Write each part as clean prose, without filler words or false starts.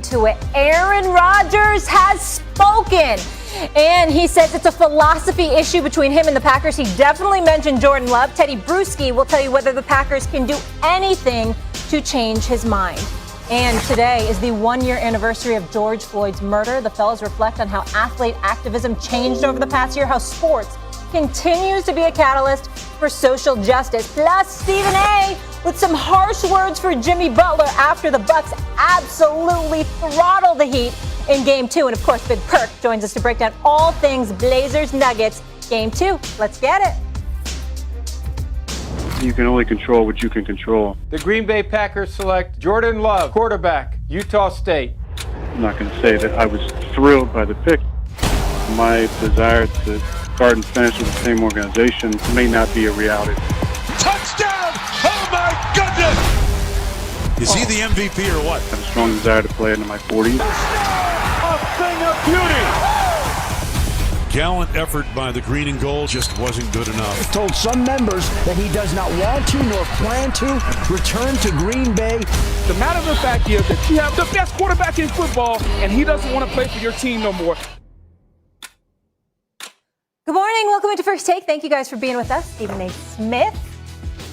To it. Aaron Rodgers has spoken, and he says it's a philosophy issue between him and the Packers. He definitely mentioned Jordan Love. Teddy Bruschi will tell you whether the Packers can do anything to change his mind. And today is the one-year anniversary of George Floyd's murder. The fellows reflect on how athlete activism changed over the past year, how sports continues to be a catalyst for social justice. Plus, Stephen A. with some harsh words for Jimmy Butler after the Bucks absolutely throttle the Heat in Game 2. And, of course, Big Perk joins us to break down all things Blazers Nuggets Game 2. Let's get it. You can only control what you can control. The Green Bay Packers select Jordan Love, quarterback, Utah State. I'm not going to say that I was thrilled by the pick. My desire to start and finish with the same organization may not be a reality. Touchdown! Oh my goodness! Is he the MVP or what? I have a strong desire to play into my 40s. A thing of beauty! Gallant effort by the green and gold just wasn't good enough. He told some members that he does not want to nor plan to return to Green Bay. The matter of the fact is that you have the best quarterback in football, and he doesn't want to play for your team no more. Good morning. Welcome to First Take. Thank you guys for being with us. Stephen A.Smith,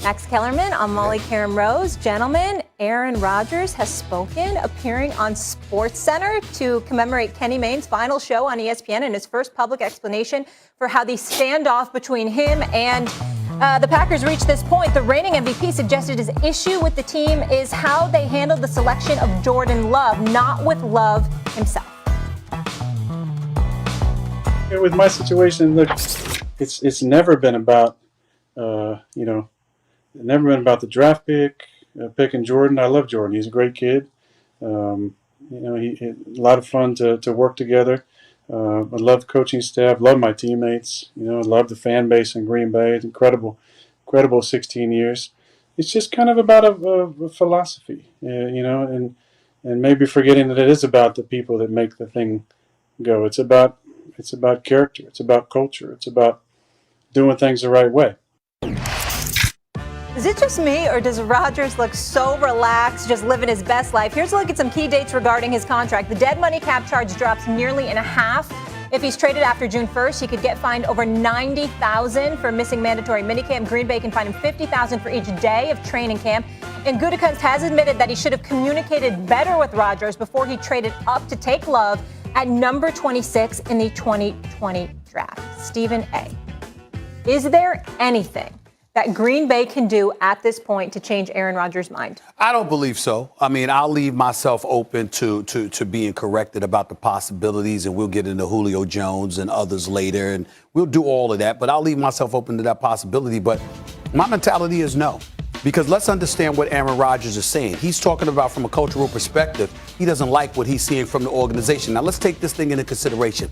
Max Kellerman, I'm Molly Karen Rose. Gentlemen, Aaron Rodgers has spoken, appearing on SportsCenter to commemorate Kenny Mayne's final show on ESPN and his first public explanation for how the standoff between him and the Packers reached this point. The reigning MVP suggested his issue with the team is how they handled the selection of Jordan Love, not with Love himself. With my situation, look, it's never been about, never been about the draft picking Jordan. I love Jordan. He's a great kid. A lot of fun to work together. I love the coaching staff, love my teammates, I love the fan base in Green Bay. It's incredible 16 years. It's just kind of about a philosophy, and maybe forgetting that it is about the people that make the thing go. It's about character. It's about culture. It's about doing things the right way. Is it just me, or does Rodgers look so relaxed, just living his best life? Here's a look at some key dates regarding his contract. The dead money cap charge drops nearly in half. If he's traded after June 1st, he could get fined over $90,000 for missing mandatory minicamp. Green Bay can fine him $50,000 for each day of training camp. And Gutekunst has admitted that he should have communicated better with Rodgers before he traded up to take Love at number 26 in the 2020 draft. Stephen A. Is there anything that Green Bay can do at this point to change Aaron Rodgers' mind? I don't believe so. I mean, I'll leave myself open to being corrected about the possibilities, and we'll get into Julio Jones and others later, and we'll do all of that. But I'll leave myself open to that possibility. But my mentality is no. Because let's understand what Aaron Rodgers is saying. He's talking about from a cultural perspective, he doesn't like what he's seeing from the organization. Now, let's take this thing into consideration.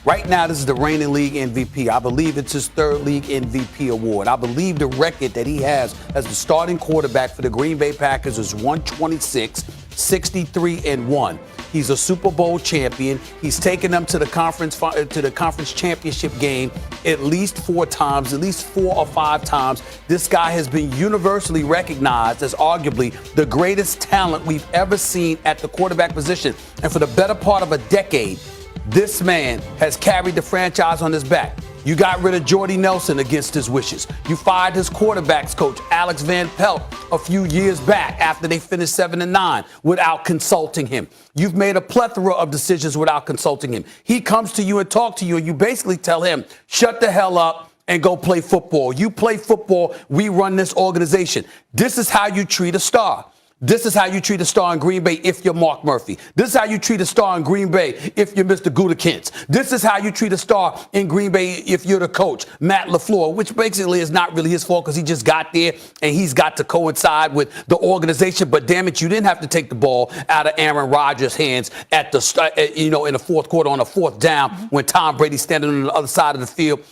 Right now, this is the reigning league MVP. I believe it's his third league MVP award. I believe the record that he has as the starting quarterback for the Green Bay Packers is 126, 63-1. He's a Super Bowl champion. He's taken them to the conference championship game at least 4 times, at least 4 or 5 times. This guy has been universally recognized as arguably the greatest talent we've ever seen at the quarterback position. And for the better part of a decade, this man has carried the franchise on his back. You got rid of Jordy Nelson against his wishes. You fired his quarterbacks coach, Alex Van Pelt, a few years back after they finished 7-9 without consulting him. You've made a plethora of decisions without consulting him. He comes to you and talks to you, and you basically tell him, shut the hell up and go play football. You play football, we run this organization. This is how you treat a star. This is how you treat a star in Green Bay if you're Mark Murphy. This is how you treat a star in Green Bay if you're Mr. Gutekunst. This is how you treat a star in Green Bay if you're the coach, Matt LaFleur, which basically is not really his fault because he just got there and he's got to coincide with the organization. But damn it, you didn't have to take the ball out of Aaron Rodgers' hands at the in the fourth quarter on a 4th down when Tom Brady's standing on the other side of the field.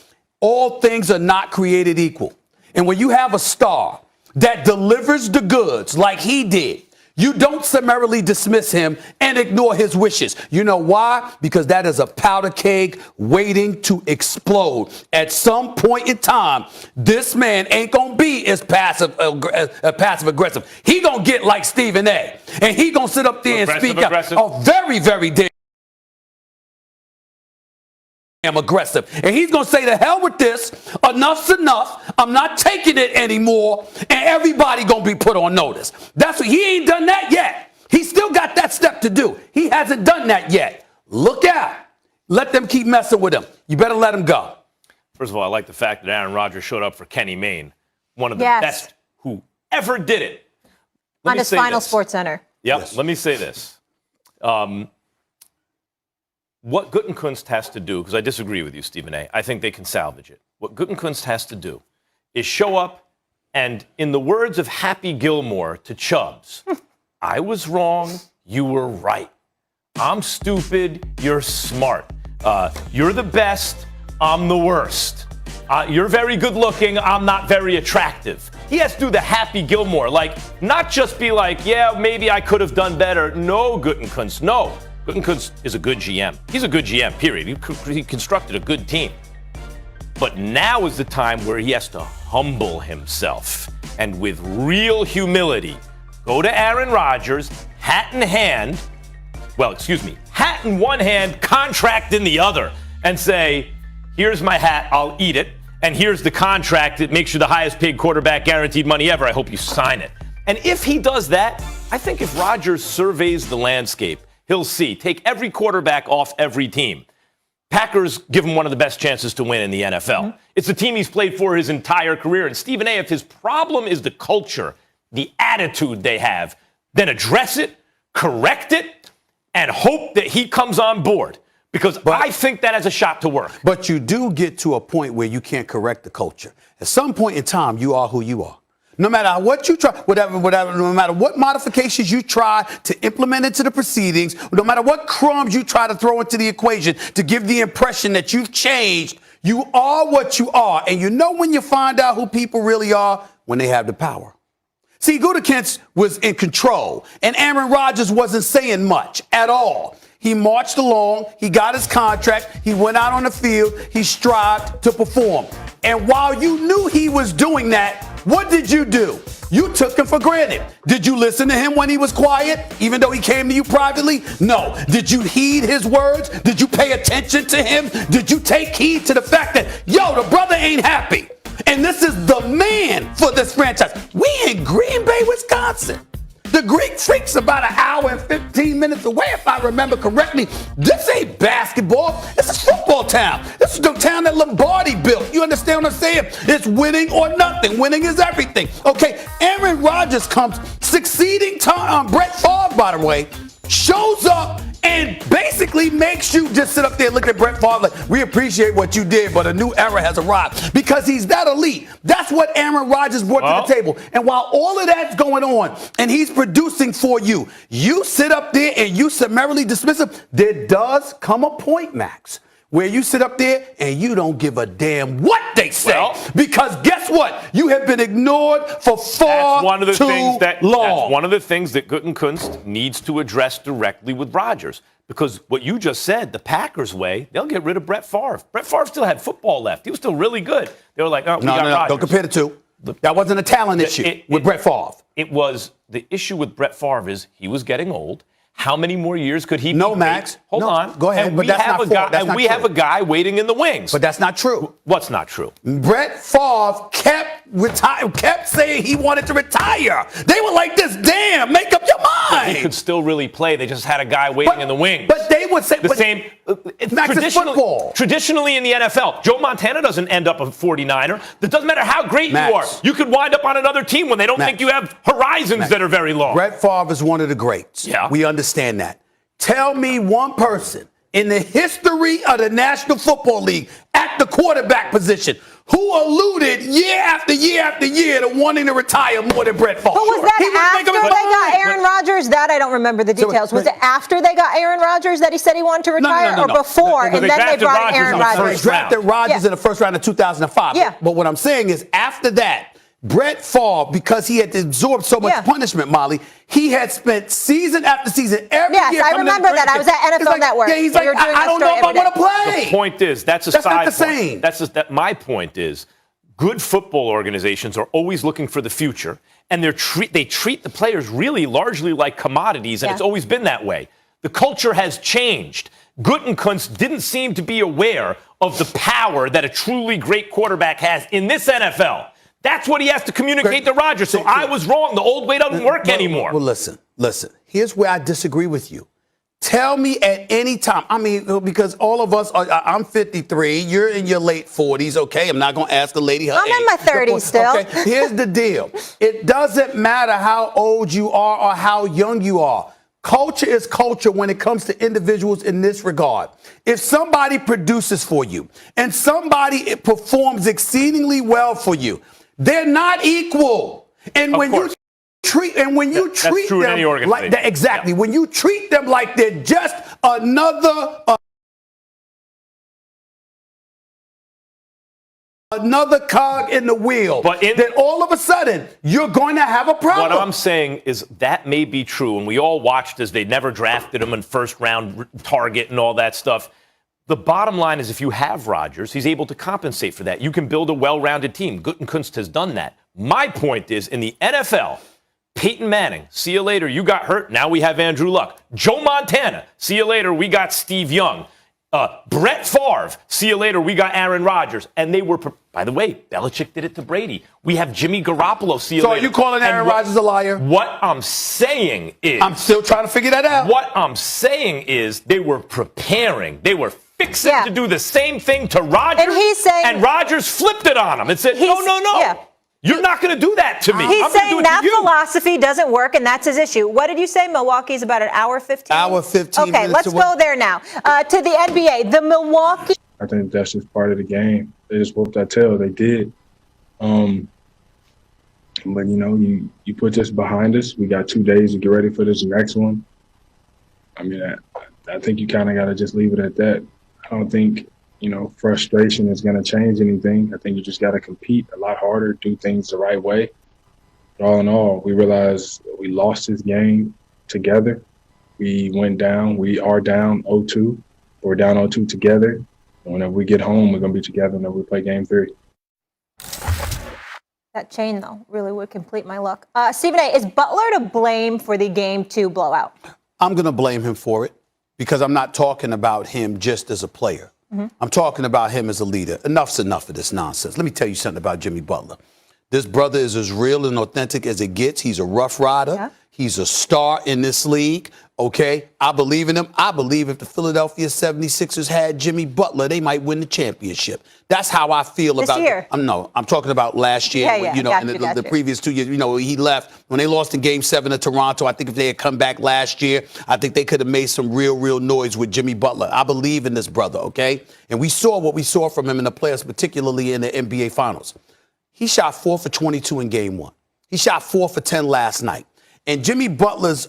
All things are not created equal. And when you have a star that delivers the goods like he did, You don't summarily dismiss him and ignore his wishes. You know why? Because that is a powder keg waiting to explode. At some point in time, this man ain't going to be as passive aggressive. He going to get like Stephen A. And he going to sit up there and speak out. Oh, very, very damn aggressive. And he's going to say, to hell with this. Enough's enough. I'm not taking it anymore. And everybody going to be put on notice. That's what he ain't done that yet. He still got that step to do. He hasn't done that yet. Look out. Let them keep messing with him. You better let him go. First of all, I like the fact that Aaron Rodgers showed up for Kenny Mayne, one of the best who ever did it. On his final Sports Center. Yep. Yes. Let me say this. What Gutekunst has to do, because I disagree with you, Stephen A., I think they can salvage it. What Gutekunst has to do is show up and, in the words of Happy Gilmore to Chubbs, I was wrong, you were right. I'm stupid, you're smart. You're the best, I'm the worst. You're very good looking, I'm not very attractive. He has to do the Happy Gilmore, like, not just be like, yeah, maybe I could have done better. No, Gutekunst, no. Gutekunst is a good GM. He's a good GM, period. He constructed a good team. But now is the time where he has to humble himself and with real humility go to Aaron Rodgers, hat in hand, hat in one hand, contract in the other, and say, here's my hat, I'll eat it, and here's the contract that makes you the highest paid quarterback, guaranteed money ever. I hope you sign it. And if he does that, I think if Rodgers surveys the landscape, he'll see. Take every quarterback off every team. Packers give him one of the best chances to win in the NFL. Mm-hmm. It's the team he's played for his entire career. And Stephen A., if his problem is the culture, the attitude they have, then address it, correct it, and hope that he comes on board. Because I think that has a shot to work. But you do get to a point where you can't correct the culture. At some point in time, you are who you are. No matter what you try, no matter what modifications you try to implement into the proceedings, no matter what crumbs you try to throw into the equation to give the impression that you've changed, you are what you are. And you know when you find out who people really are? When they have the power. See, Gutekunst was in control, and Aaron Rodgers wasn't saying much at all. He marched along, he got his contract, he went out on the field, he strived to perform. And while you knew he was doing that, what did you do? You took him for granted. Did you listen to him when he was quiet, even though he came to you privately? No. Did you heed his words? Did you pay attention to him? Did you take heed to the fact that, yo, the brother ain't happy? And this is the man for this franchise. We in Green Bay, Wisconsin. The Greek Freak's about an hour and 15 minutes away, if I remember correctly. This ain't basketball. This is football town. This is the town that Lombardi built. You understand what I'm saying? It's winning or nothing. Winning is everything. Okay, Aaron Rodgers comes succeeding Brett Favre, by the way, shows up and basically makes you just sit up there and look at Brett Favre like, we appreciate what you did, but a new era has arrived. Because he's that elite. That's what Aaron Rodgers brought to the table. And while all of that's going on and he's producing for you, you sit up there and you summarily dismiss him. There does come a point, Max, where you sit up there and you don't give a damn what they say. Because guess what? You have been ignored for far too long. That's one of the things that Gutekunst needs to address directly with Rodgers. Because what you just said, the Packers way, they'll get rid of Brett Favre. Brett Favre still had football left. He was still really good. They were like, oh, we got Rodgers. Don't compare the two. That wasn't a talent issue with Brett Favre. It was the issue with Brett Favre is he was getting old. How many more years could he? No, Max. Hold on. Go ahead. And we have a guy waiting in the wings. But that's not true. What's not true? Brett Favre kept saying he wanted to retire. They were like this. Damn, make up your mind. He could still really play. They just had a guy waiting in the wings. But they would say the same. Max, it's football. Traditionally in the NFL, Joe Montana doesn't end up a 49er. It doesn't matter how great you are. You could wind up on another team when they don't think you have horizons that are very long. Brett Favre is one of the greats. Yeah. We understand that. Tell me one person in the history of the National Football League at the quarterback position who alluded year after year after year to wanting to retire more than Brett Favre. But was that after they got Aaron Rodgers? That I don't remember the details. Was it after they got Aaron Rodgers that he said he wanted to retire, or before, and then they brought Aaron Rodgers? They drafted Rodgers in the first round of 2005. Yeah. But what I'm saying is after that, Brett Favre, because he had absorbed so much punishment, Molly, he had spent season after season every year. Yes, I remember that. I was at NFL Network. Yeah, he's like, I don't know if I want to play. The point is, that's a That's side not the point. same. My point is, good football organizations are always looking for the future, and they treat the players really largely like commodities, and it's always been that way. The culture has changed. Gutekunst didn't seem to be aware of the power that a truly great quarterback has in this NFL. That's what he has to communicate to Rodgers. So I was wrong. The old way doesn't work anymore. Well, listen. Here's where I disagree with you. Tell me at any time. I mean, because all of us I'm 53. You're in your late 40s. Okay, I'm not going to ask a lady her I'm in my 30s still. Okay, here's the deal. It doesn't matter how old you are or how young you are. Culture is culture when it comes to individuals in this regard. If somebody produces for you and somebody performs exceedingly well for you, they're not equal. And when you treat them like that, exactly. When you treat them like they're just another cog in the wheel, then all of a sudden you're going to have a problem. What I'm saying is that may be true, and we all watched as they never drafted him in first round target and all that stuff. The bottom line is if you have Rodgers, he's able to compensate for that. You can build a well-rounded team. Gutekunst has done that. My point is, in the NFL, Peyton Manning, see you later, you got hurt, now we have Andrew Luck. Joe Montana, see you later, we got Steve Young. Brett Favre, see you later, we got Aaron Rodgers. And they were, by the way, Belichick did it to Brady. We have Jimmy Garoppolo, see you later. So are you calling Aaron Rodgers a liar? What I'm saying is... I'm still trying to figure that out. What I'm saying is they were preparing. They were fixing to do the same thing to Rodgers. And he's saying... And Rodgers flipped it on him and said, no. Yeah. You're not going to do that to me. He's saying that philosophy doesn't work, and that's his issue. What did you say? Milwaukee's about an hour 15? Hour 15 Okay, minutes let's away. go there now. To the NBA, the Milwaukee... I think that's just part of the game. They just whooped that tail. They did. But, you put this behind us. We got 2 days to get ready for this next one. I mean, I think you kind of got to just leave it at that. I don't think, frustration is going to change anything. I think you just got to compete a lot harder, do things the right way. But all in all, we realized we lost this game together. We went down. We are down 0-2. We're down 0-2 together. And whenever we get home, we're going to be together whenever we play game 3. That chain, though, really would complete my look. Stephen A., is Butler to blame for the Game 2 blowout? I'm going to blame him for it because I'm not talking about him just as a player. I'm talking about him as a leader. Enough's enough of this nonsense. Let me tell you something about Jimmy Butler. This brother is as real and authentic as it gets. He's a rough rider. Yeah. He's a star in this league. Okay, I believe in him. I believe if the Philadelphia 76ers had Jimmy Butler, they might win the championship. That's how I feel this about year. I'm talking about last year. The previous 2 years. He left when they lost in Game 7 of Toronto. I think if they had come back last year, I think they could have made some real noise with Jimmy Butler. I believe in this brother, okay? And we saw what we saw from him in the playoffs, particularly in the NBA Finals. He shot 4 for 22 in Game 1. He shot 4 for 10 last night. And Jimmy Butler's,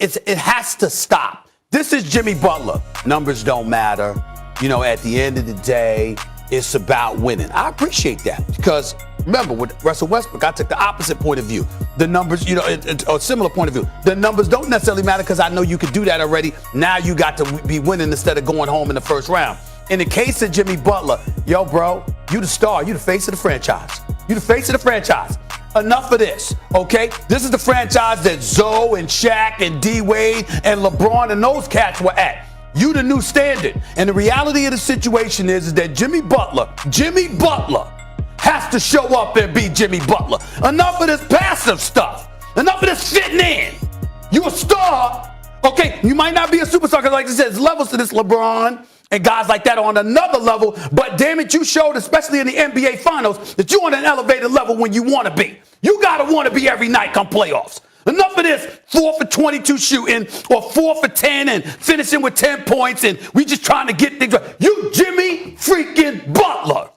it has to stop. This is Jimmy Butler. Numbers don't matter. At the end of the day, it's about winning. I appreciate that because remember with Russell Westbrook, I took the opposite point of view. The numbers, a similar point of view. The numbers don't necessarily matter because I know you could do that already. Now you got to be winning instead of going home in the first round. In the case of Jimmy Butler, yo, bro, you the star. You the face of the franchise. You the face of the franchise. Enough of this, okay? This is the franchise that Zoe and Shaq and D-Wade and LeBron and those cats were at. You the new standard. And the reality of the situation is that Jimmy Butler has to show up and be Jimmy Butler. Enough of this passive stuff. Enough of this fitting in. You a star, okay? You might not be a superstar because like I said, there's levels to this LeBron and guys like that on another level, but damn it, you showed, especially in the NBA Finals, that you're on an elevated level when you want to be. You got to want to be every night come playoffs. Enough of this 4 for 22 shooting or 4 for 10 and finishing with 10 points and we just trying to get things right. You Jimmy freaking Butler.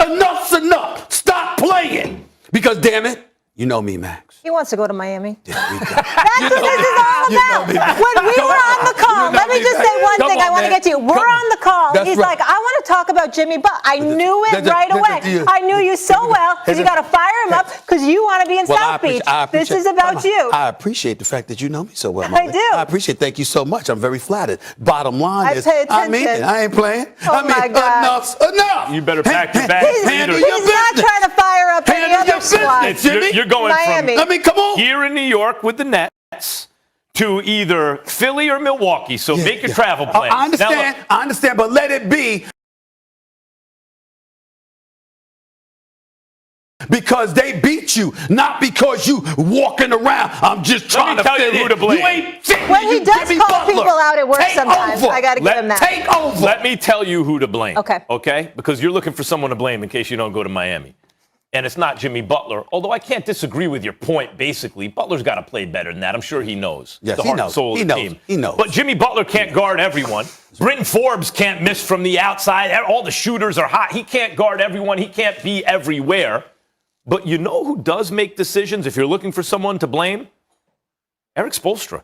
Enough's enough. Stop playing. Because damn it, you know me, Max. He wants to go to Miami. There we go. That's what this is all about. When we were on the call, let me just say one thing I want to get to you. We're on the call. That's He's right. like, I want to talk about Jimmy Butler. I knew it right away. I knew you so well because you got to fire him up because you want to be in South Beach. This is about you. I appreciate the fact that you know me so well. I do. I appreciate it. Thank you so much. I'm very flattered. Bottom line is, pay I mean attention. it. I ain't playing. Oh my God. Enough's enough. You better pack your bags. He's not trying to fire up any other squad. You're going Miami. from come on. here in New York with the Nets to either Philly or Milwaukee. So make your travel plans. I understand. Now, I understand, but let it be. Because they beat you, not because you walking around. I'm just trying to tell you who to blame. You ain't fitting When he you, does Jimmy call Butler. people out at work Take sometimes, over. I got to give him that. Take over. Let me tell you who to blame. Okay. Okay? Because you're looking for someone to blame in case you don't go to Miami. And it's not Jimmy Butler, although I can't disagree with your point, basically. Butler's got to play better than that. I'm sure he knows. Yes, the he heart and knows. soul He of the knows. team. He knows. But Jimmy Butler can't guard everyone. Britton Forbes can't miss from the outside. All the shooters are hot. He can't guard everyone. He can't be everywhere. But you know who does make decisions if you're looking for someone to blame? Eric Spoelstra.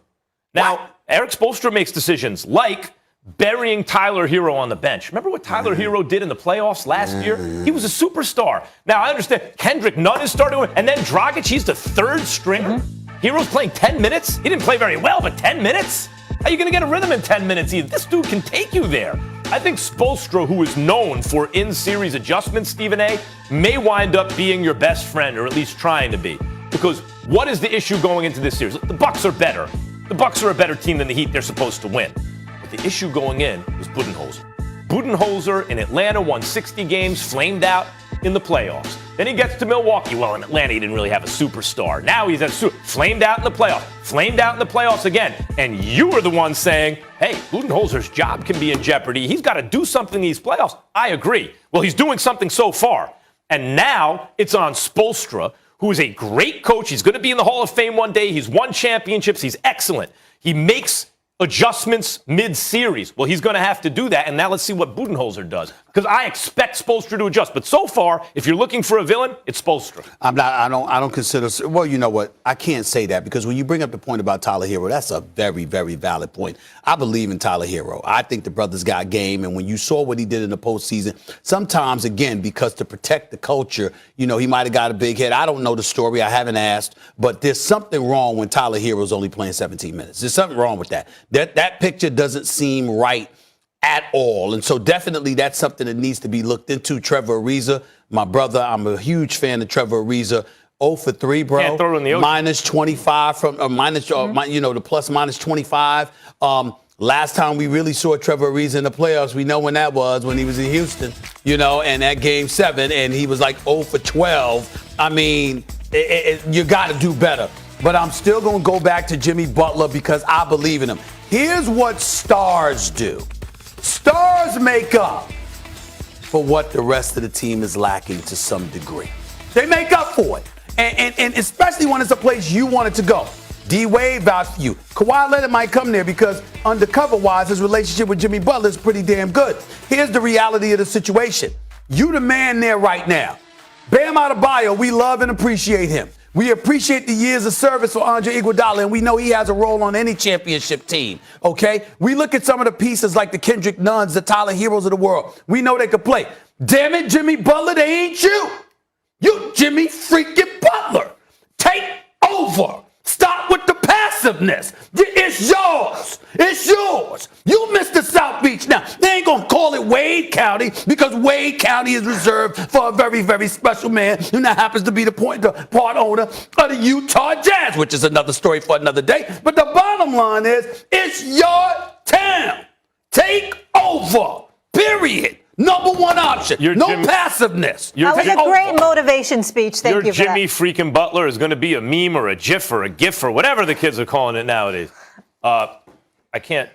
Now, Eric Spoelstra makes decisions like burying Tyler Hero on the bench. Remember what Tyler Hero did in the playoffs last year? He was a superstar. Now, I understand Kendrick Nunn is starting, and then Dragic, he's the third stringer. Hero's playing 10 minutes. He didn't play very well, but 10 minutes? How are you going to get a rhythm in 10 minutes either? This dude can take you there. I think Spoelstra, who is known for in-series adjustments, Stephen A., may wind up being your best friend, or at least trying to be. Because what is the issue going into this series? The Bucks are better. The Bucks are a better team than the Heat. They're supposed to win. But the issue going in was Budenholzer. Budenholzer in Atlanta won 60 games, flamed out in the playoffs. Then he gets to Milwaukee. Well, in Atlanta, he didn't really have a superstar. Now he's flamed out in the playoffs. Flamed out in the playoffs again. And you were the one saying, hey, Budenholzer's job can be in jeopardy. He's got to do something in these playoffs. I agree. Well, he's doing something so far. And now it's on Spoelstra, who is a great coach. He's going to be in the Hall of Fame one day. He's won championships. He's excellent. He makes adjustments mid-series. Well, he's going to have to do that, and now let's see what Budenholzer does. Because I expect Spoelstra to adjust. But so far, if you're looking for a villain, it's Spoelstra. I don't consider. Well, you know what? I can't say that because when you bring up the point about Tyler Hero, that's a very, very valid point. I believe in Tyler Hero. I think the brother's got game, and when you saw what he did in the postseason, sometimes, again, because to protect the culture, you know, he might have got a big hit. I don't know the story. I haven't asked. But there's something wrong when Tyler Hero's only playing 17 minutes. There's something wrong with that. That picture doesn't seem right at all. And so definitely that's something that needs to be looked into. Trevor Ariza, my brother, I'm a huge fan of Trevor Ariza. 0 for 3, bro. Can't throw it in the ocean. Minus 25 from the plus minus 25. Last time we really saw Trevor Ariza in the playoffs, we know when that was, when he was in Houston, you know, and at Game 7, and he was like 0 for 12. I mean, you got to do better. But I'm still going to go back to Jimmy Butler because I believe in him. Here's what stars do. Stars make up for what the rest of the team is lacking to some degree. They make up for it. And especially when it's a place you want it to go. D-Wade vouched for you. Kawhi Leonard might come there because undercover-wise, his relationship with Jimmy Butler is pretty damn good. Here's the reality of the situation. You the man there right now. Bam Adebayo, we love and appreciate him. We appreciate the years of service for Andre Iguodala, and we know he has a role on any championship team, okay? We look at some of the pieces like the Kendrick Nunns, the Tyler Heroes of the world. We know they could play. Damn it, Jimmy Butler, they ain't you. You Jimmy freaking Butler. Take over. Stop with the passiveness. It's yours. It's yours. You Mr. South Beach now. They ain't going to call it Wade County because Wade County is reserved for a very, very special man who now happens to be the part owner of the Utah Jazz, which is another story for another day. But the bottom line is, it's your town. Take over. Period. Number one option. Passiveness. That was a great motivation speach. Thank you for Jimmy that. freaking Butler is going to be a meme or a GIF or a GIF or whatever the kids are calling it nowadays. I can't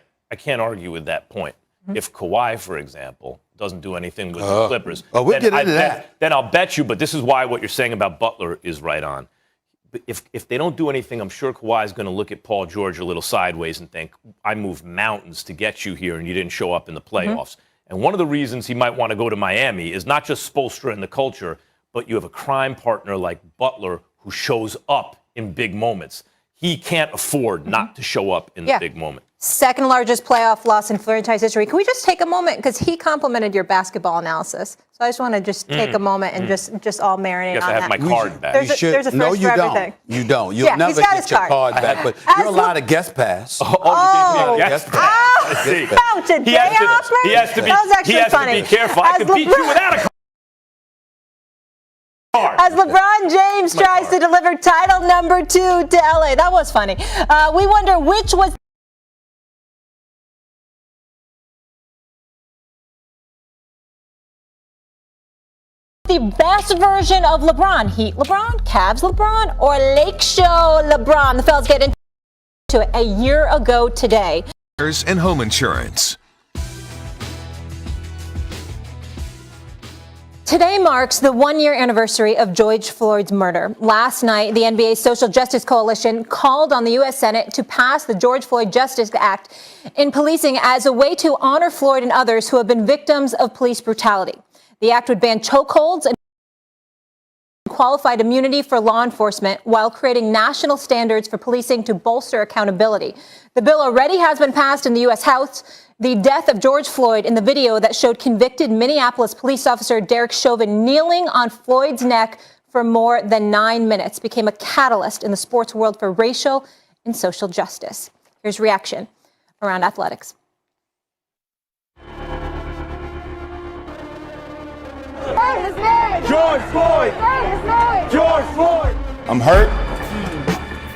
argue with that point. Mm-hmm. If Kawhi, for example, doesn't do anything with the Clippers, we'll get into that. Then I'll bet you. But this is why what you're saying about Butler is right on. If they don't do anything, I'm sure Kawhi is going to look at Paul George a little sideways and think, I moved mountains to get you here and you didn't show up in the playoffs. Mm-hmm. And one of the reasons he might want to go to Miami is not just Spoelstra and the culture, but you have a crime partner like Butler who shows up in big moments. He can't afford not to show up in the big moment. Second largest playoff loss in franchise history. Can we just take a moment, because he complimented your basketball analysis. So I just want to take a moment and just all marinate Yes, on I have that. my card back. There's a first for everything. You don't. You'll Yeah, never he's got get his your card. card back. But you're allowed a guest pass. Oh, Guest ouch, pass. a day off, man? He has to be. That was actually He has funny. to be careful. I As could beat you without a card. As LeBron James tries to deliver title number 2 to LA. That was funny. We wonder which was the best version of LeBron. Heat LeBron, Cavs LeBron, or Lake Show LeBron. The fellas get into it a year ago today. And home insurance. Today marks the 1-year anniversary of George Floyd's murder. Last night, the NBA's Social Justice Coalition called on the U.S. Senate to pass the George Floyd Justice Act in policing as a way to honor Floyd and others who have been victims of police brutality. The act would ban chokeholds and qualified immunity for law enforcement while creating national standards for policing to bolster accountability. The bill already has been passed in the U.S. House. The death of George Floyd in the video that showed convicted Minneapolis police officer Derek Chauvin kneeling on Floyd's neck for more than 9 minutes became a catalyst in the sports world for racial and social justice. Here's reaction around athletics. George Floyd! George Floyd! I'm hurt.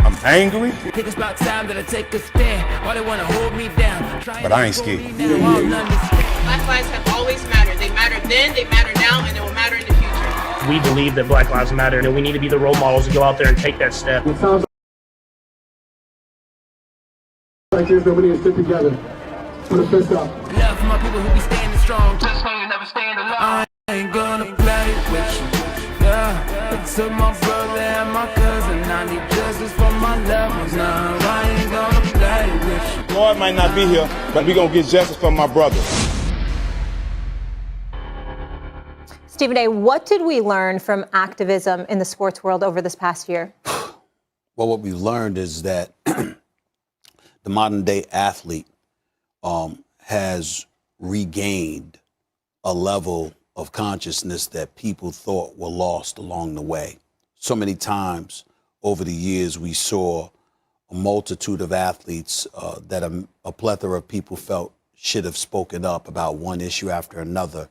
I'm angry. It's about time that I take a stand. Why they want to hold me down? But I ain't scared. Black lives have always mattered. They mattered then, they matter now, and they will matter in the future. We believe that Black Lives Matter, and we need to be the role models to go out there and take that step. It sounds like here's that we need to stick together. Put a fist up. Love for my people who be standing strong. Just know you never stand alone. I ain't gonna play with you. Yeah, I took my brother and my cousin. I need justice for my loved ones now. I ain't gonna play with you. Floyd might not be here, but we gonna get justice for my brother. Stephen A., what did we learn from activism in the sports world over this past year? Well, what we learned is that the modern day athlete has regained a level of consciousness that people thought were lost along the way. So many times over the years, we saw a multitude of athletes that a plethora of people felt should have spoken up about one issue after another,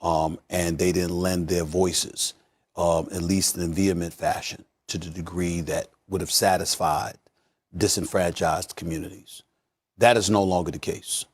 and they didn't lend their voices, at least in vehement fashion, to the degree that would have satisfied disenfranchised communities. That is no longer the case.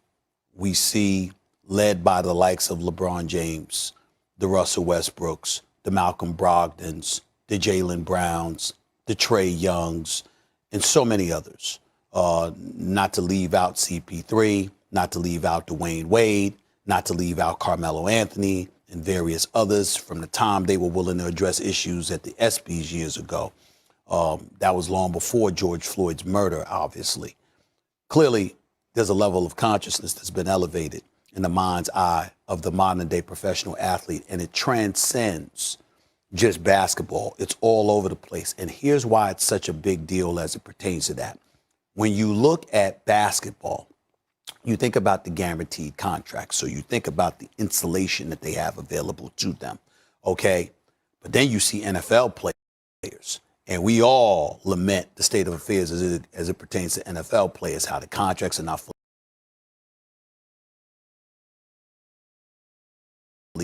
We see, led by the likes of LeBron James, the Russell Westbrooks, the Malcolm Brogdons, the Jaylen Browns, the Trey Youngs, and so many others. Not to leave out CP3, not to leave out Dwayne Wade, not to leave out Carmelo Anthony and various others from the time they were willing to address issues at the ESPYs years ago. That was long before George Floyd's murder, obviously. Clearly, there's a level of consciousness that's been elevated in the mind's eye of the modern day professional athlete, and it transcends just basketball. It's all over the place. And here's why it's such a big deal as it pertains to that. When you look at basketball, you think about the guaranteed contracts. So you think about the insulation that they have available to them. Okay. But then you see NFL players, and we all lament the state of affairs as it pertains to NFL players, how the contracts are not fully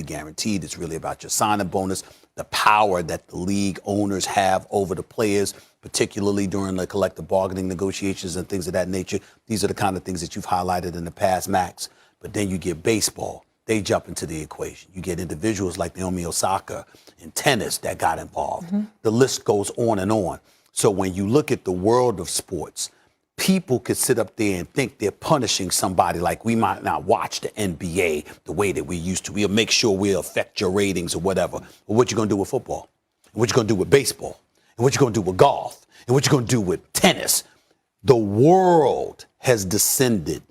guaranteed. It's really about your signing bonus, the power that the league owners have over the players, particularly during the collective bargaining negotiations and things of that nature. These are the kind of things that you've highlighted in the past, Max. But then you get baseball. They jump into the equation. You get individuals like Naomi Osaka in tennis that got involved. Mm-hmm. The list goes on and on. So when you look at the world of sports, people could sit up there and think they're punishing somebody, like we might not watch the NBA the way that we used to. We'll make sure we'll affect your ratings or whatever. But what you going to do with football? And what you going to do with baseball? And what you going to do with golf? And what you going to do with tennis? The world has descended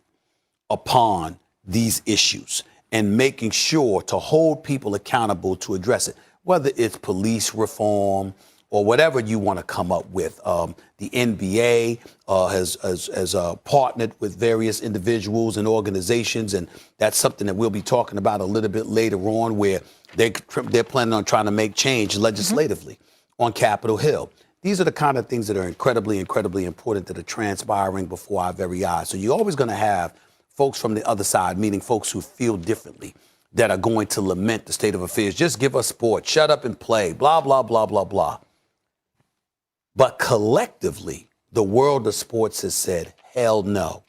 upon these issues and making sure to hold people accountable to address it, whether it's police reform or whatever you want to come up with. The NBA has partnered with various individuals and organizations, and that's something that we'll be talking about a little bit later on, where they're planning on trying to make change legislatively on Capitol Hill. These are the kind of things that are incredibly, incredibly important that are transpiring before our very eyes. So you're always going to have folks from the other side, meaning folks who feel differently, that are going to lament the state of affairs. Just give us sports, shut up and play, blah, blah, blah, blah, blah. But collectively, the world of sports has said, hell no,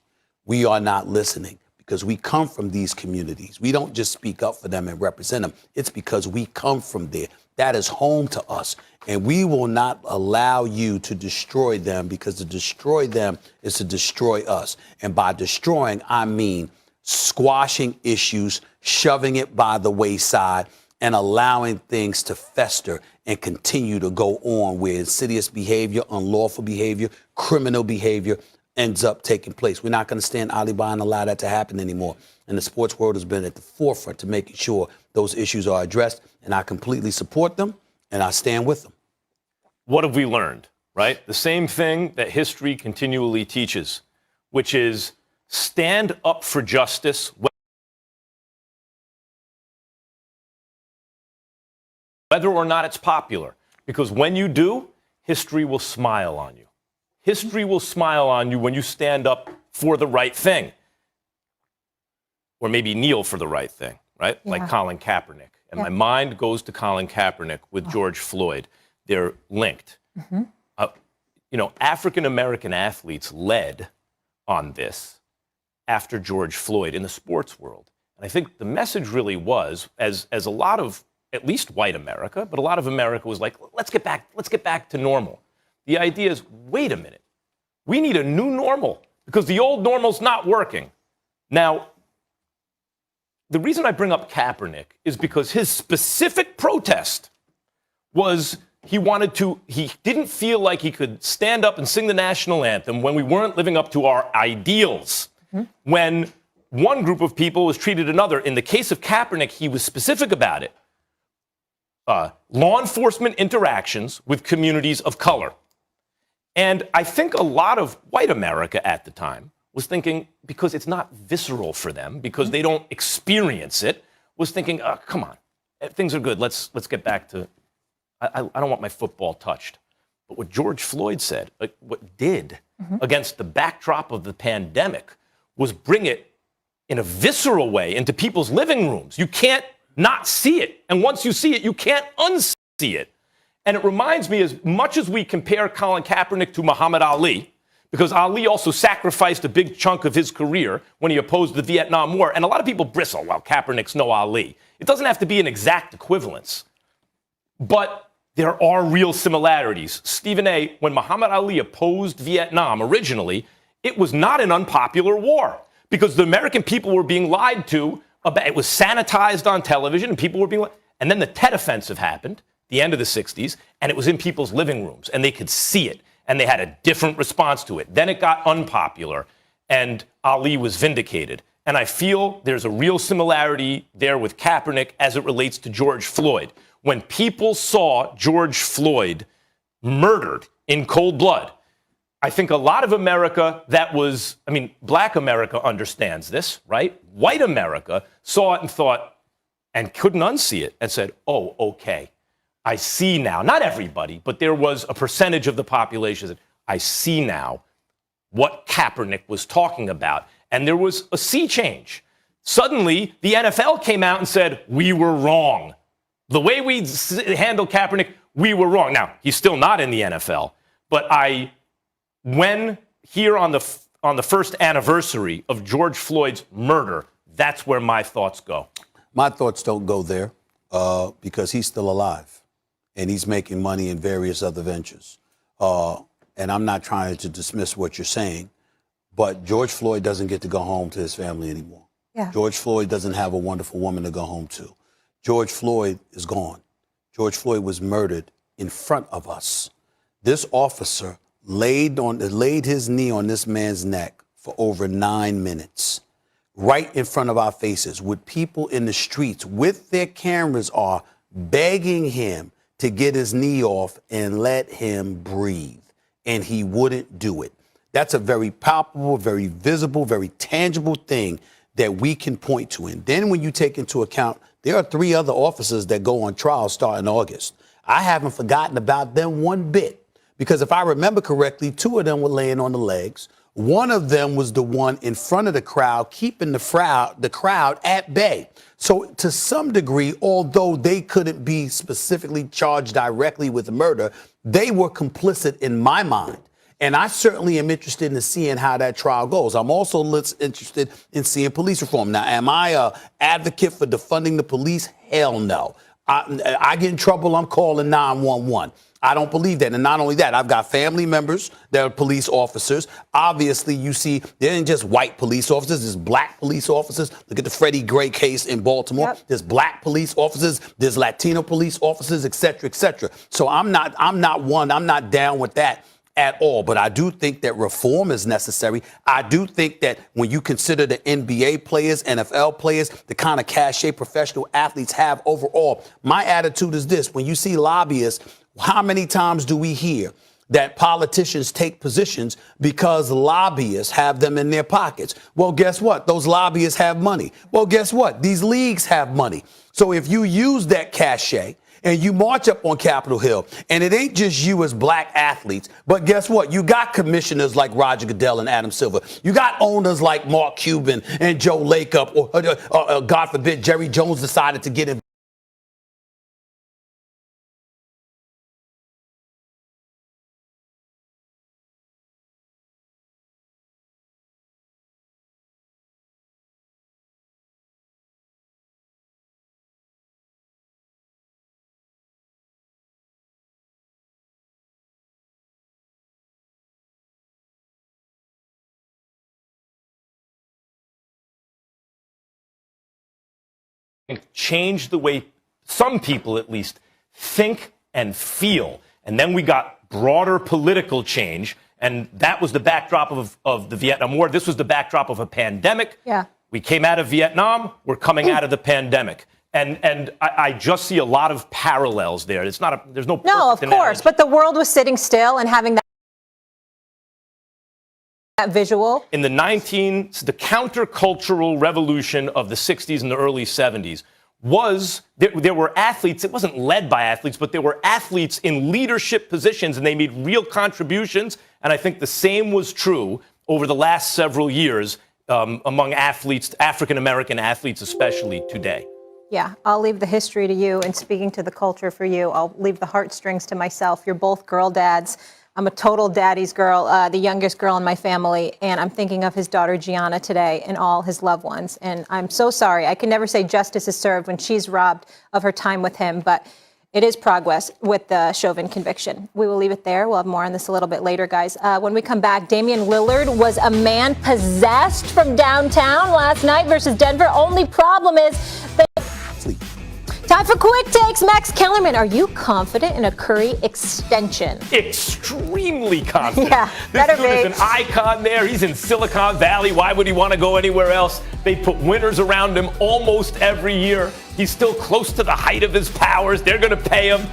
we are not listening, because we come from these communities. We don't just speak up for them and represent them. It's because we come from there. That is home to us. And we will not allow you to destroy them, because to destroy them is to destroy us. And by destroying, I mean squashing issues, shoving it by the wayside, and allowing things to fester and continue to go on, where insidious behavior, unlawful behavior, criminal behavior ends up taking place. We're not going to stand idly by and allow that to happen anymore. And the sports world has been at the forefront to making sure those issues are addressed, and I completely support them, and I stand with them. What have we learned, right? The same thing that history continually teaches, which is stand up for justice, whether or not it's popular. Because when you do, history will smile on you. History will smile on you when you stand up for the right thing. Or maybe kneel for the right thing, right? Yeah. Like Colin Kaepernick. And my mind goes to Colin Kaepernick with George Floyd. They're linked. African-American athletes led on this after George Floyd in the sports world. And I think the message really was, as a lot of, at least white America, but a lot of America was like, let's get back to normal. The idea is, wait a minute, we need a new normal, because the old normal's not working. Now, the reason I bring up Kaepernick is because his specific protest was he didn't feel like he could stand up and sing the national anthem when we weren't living up to our ideals. When one group of people was treated another. In the case of Kaepernick, he was specific about it. Law enforcement interactions with communities of color. And I think a lot of white America at the time was thinking, because it's not visceral for them, because they don't experience it, was thinking, come on, things are good. Let's get back to, I don't want my football touched. But what George Floyd said, against the backdrop of the pandemic, was bring it in a visceral way into people's living rooms. You can't not see it. And once you see it, you can't unsee it. And it reminds me, as much as we compare Colin Kaepernick to Muhammad Ali, because Ali also sacrificed a big chunk of his career when he opposed the Vietnam War. And a lot of people bristle, well, Kaepernick's no Ali. It doesn't have to be an exact equivalence. But there are real similarities. Stephen A., when Muhammad Ali opposed Vietnam originally, it was not an unpopular war, because the American people were being lied to. It was sanitized on television, and people were being lied. And then the Tet Offensive happened, the end of the 60s, and it was in people's living rooms, and they could see it, and they had a different response to it. Then it got unpopular, and Ali was vindicated. And I feel there's a real similarity there with Kaepernick as it relates to George Floyd. When people saw George Floyd murdered in cold blood, I think a lot of America black America understands this, right? White America saw it and thought, and couldn't unsee it, and said, oh, okay, I see now. Not everybody, but there was a percentage of the population that I see now what Kaepernick was talking about. And there was a sea change. Suddenly, the NFL came out and said, we were wrong. The way we handled Kaepernick, we were wrong. Now, he's still not in the NFL, but when here on the first anniversary of George Floyd's murder, that's where my thoughts go. My thoughts don't go there because he's still alive and he's making money in various other ventures. And I'm not trying to dismiss what you're saying, but George Floyd doesn't get to go home to his family anymore. Yeah. George Floyd doesn't have a wonderful woman to go home to. George Floyd is gone. George Floyd was murdered in front of us. This officer laid his knee on this man's neck for over 9 minutes, right in front of our faces, with people in the streets with their cameras begging him to get his knee off and let him breathe. And he wouldn't do it. That's a very palpable, very visible, very tangible thing that we can point to. And then when you take into account, there are 3 other officers that go on trial starting August. I haven't forgotten about them one bit, because if I remember correctly, 2 of them were laying on the legs. One of them was the one in front of the crowd, keeping the crowd at bay. So to some degree, although they couldn't be specifically charged directly with murder, they were complicit in my mind. And I certainly am interested in seeing how that trial goes. I'm also interested in seeing police reform. Now, am I an advocate for defunding the police? Hell no. I get in trouble, I'm calling 911. I don't believe that. And not only that, I've got family members that are police officers. Obviously, you see, there ain't just white police officers. There's black police officers. Look at the Freddie Gray case in Baltimore. Yep. There's black police officers. There's Latino police officers, et cetera, et cetera. So I'm not down with that at all. But I do think that reform is necessary. I do think that when you consider the NBA players, NFL players, the kind of cachet professional athletes have overall, my attitude is this. When you see lobbyists, how many times do we hear that politicians take positions because lobbyists have them in their pockets? Well, guess what? Those lobbyists have money. Well, guess what? These leagues have money. So if you use that cachet and you march up on Capitol Hill, and it ain't just you as black athletes, but guess what? You got commissioners like Roger Goodell and Adam Silver. You got owners like Mark Cuban and Joe Lacob, or God forbid, Jerry Jones decided to get involved. Change the way some people, at least, think and feel. And then we got broader political change. And that was the backdrop of the Vietnam War. This was the backdrop of a pandemic. Yeah. We came out of Vietnam. We're coming out of the pandemic. And I just see a lot of parallels there. There's no perfect of analogy. course. But the world was sitting still and having that visual. In the countercultural revolution of the 60s and the early 70s there were athletes. It wasn't led by athletes, but there were athletes in leadership positions, and they made real contributions. And I think the same was true over the last several years among athletes, African-American athletes, especially today. Yeah, I'll leave the history to you, and speaking to the culture for you, I'll leave the heartstrings to myself. You're both girl dads. I'm a total daddy's girl, the youngest girl in my family, and I'm thinking of his daughter Gianna today and all his loved ones. And I'm so sorry. I can never say justice is served when she's robbed of her time with him, but it is progress with the Chauvin conviction. We will leave it there. We'll have more on this a little bit later, guys. When we come back, Damian Lillard was a man possessed from downtown last night versus Denver. Only problem is time for quick takes. Max Kellerman, are you confident in a Curry extension? Extremely confident. Yeah, this dude is an icon there. He's in Silicon Valley. Why would he want to go anywhere else? They put winners around him almost every year. He's still close to the height of his powers. They're going to pay him.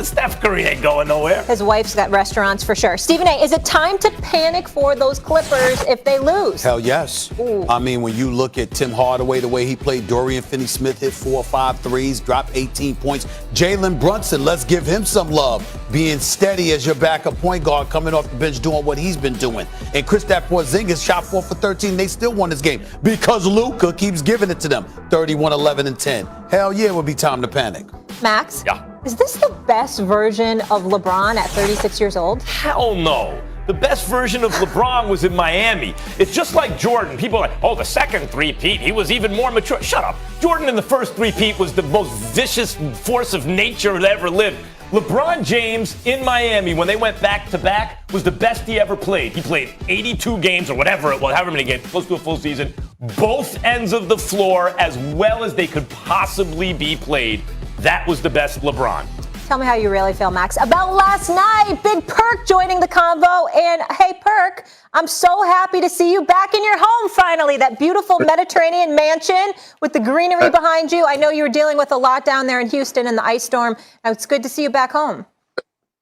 Steph Curry ain't going nowhere. His wife's got restaurants for sure. Stephen A., is it time to panic for those Clippers if they lose? Hell yes. Ooh. I mean, when you look at Tim Hardaway, the way he played, Dorian Finney-Smith hit 4 or 5 threes, dropped 18 points. Jalen Brunson, let's give him some love, being steady as your backup point guard, coming off the bench doing what he's been doing. And Kristaps Porzingis shot 4 for 13. They still won this game because Luka keeps giving it to them. 31, 11, and 10. Hell yeah, it would be time to panic. Max? Yeah. Is this the best version of LeBron at 36 years old? Hell no. The best version of LeBron was in Miami. It's just like Jordan. People are like, oh, the second three-peat, he was even more mature. Shut up. Jordan in the first three-peat was the most vicious force of nature that ever lived. LeBron James in Miami, when they went back-to-back, was the best he ever played. He played 82 games or whatever it was, however many games, close to a full season. Both ends of the floor as well as they could possibly be played. That was the best LeBron. Tell me how you really feel, Max. About last night, Big Perk joining the convo. And hey, Perk, I'm so happy to see you back in your home finally. That beautiful Mediterranean mansion with the greenery behind you. I know you were dealing with a lot down there in Houston in the ice storm. It's good to see you back home.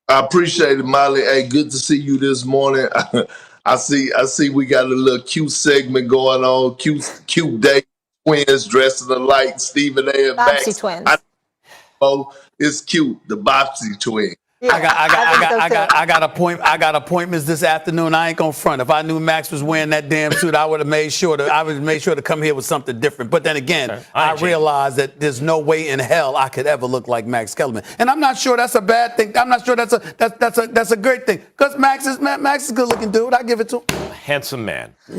I appreciate it, Molly. Hey, good to see you this morning. I see we got a little cute segment going on. Cute day. Twins dressing alike. Stephen A. and Max. Bobsy twins. It's cute. The Bobsy twins. Yeah, I got appointments this afternoon. I ain't gonna front. If I knew Max was wearing that damn suit, I would have made sure to come here with something different. But then again, I realized that there's no way in hell I could ever look like Max Kellerman. And I'm not sure that's a bad thing. I'm not sure that's a great thing. Because Max is a good looking dude. I give it to him. Handsome man. All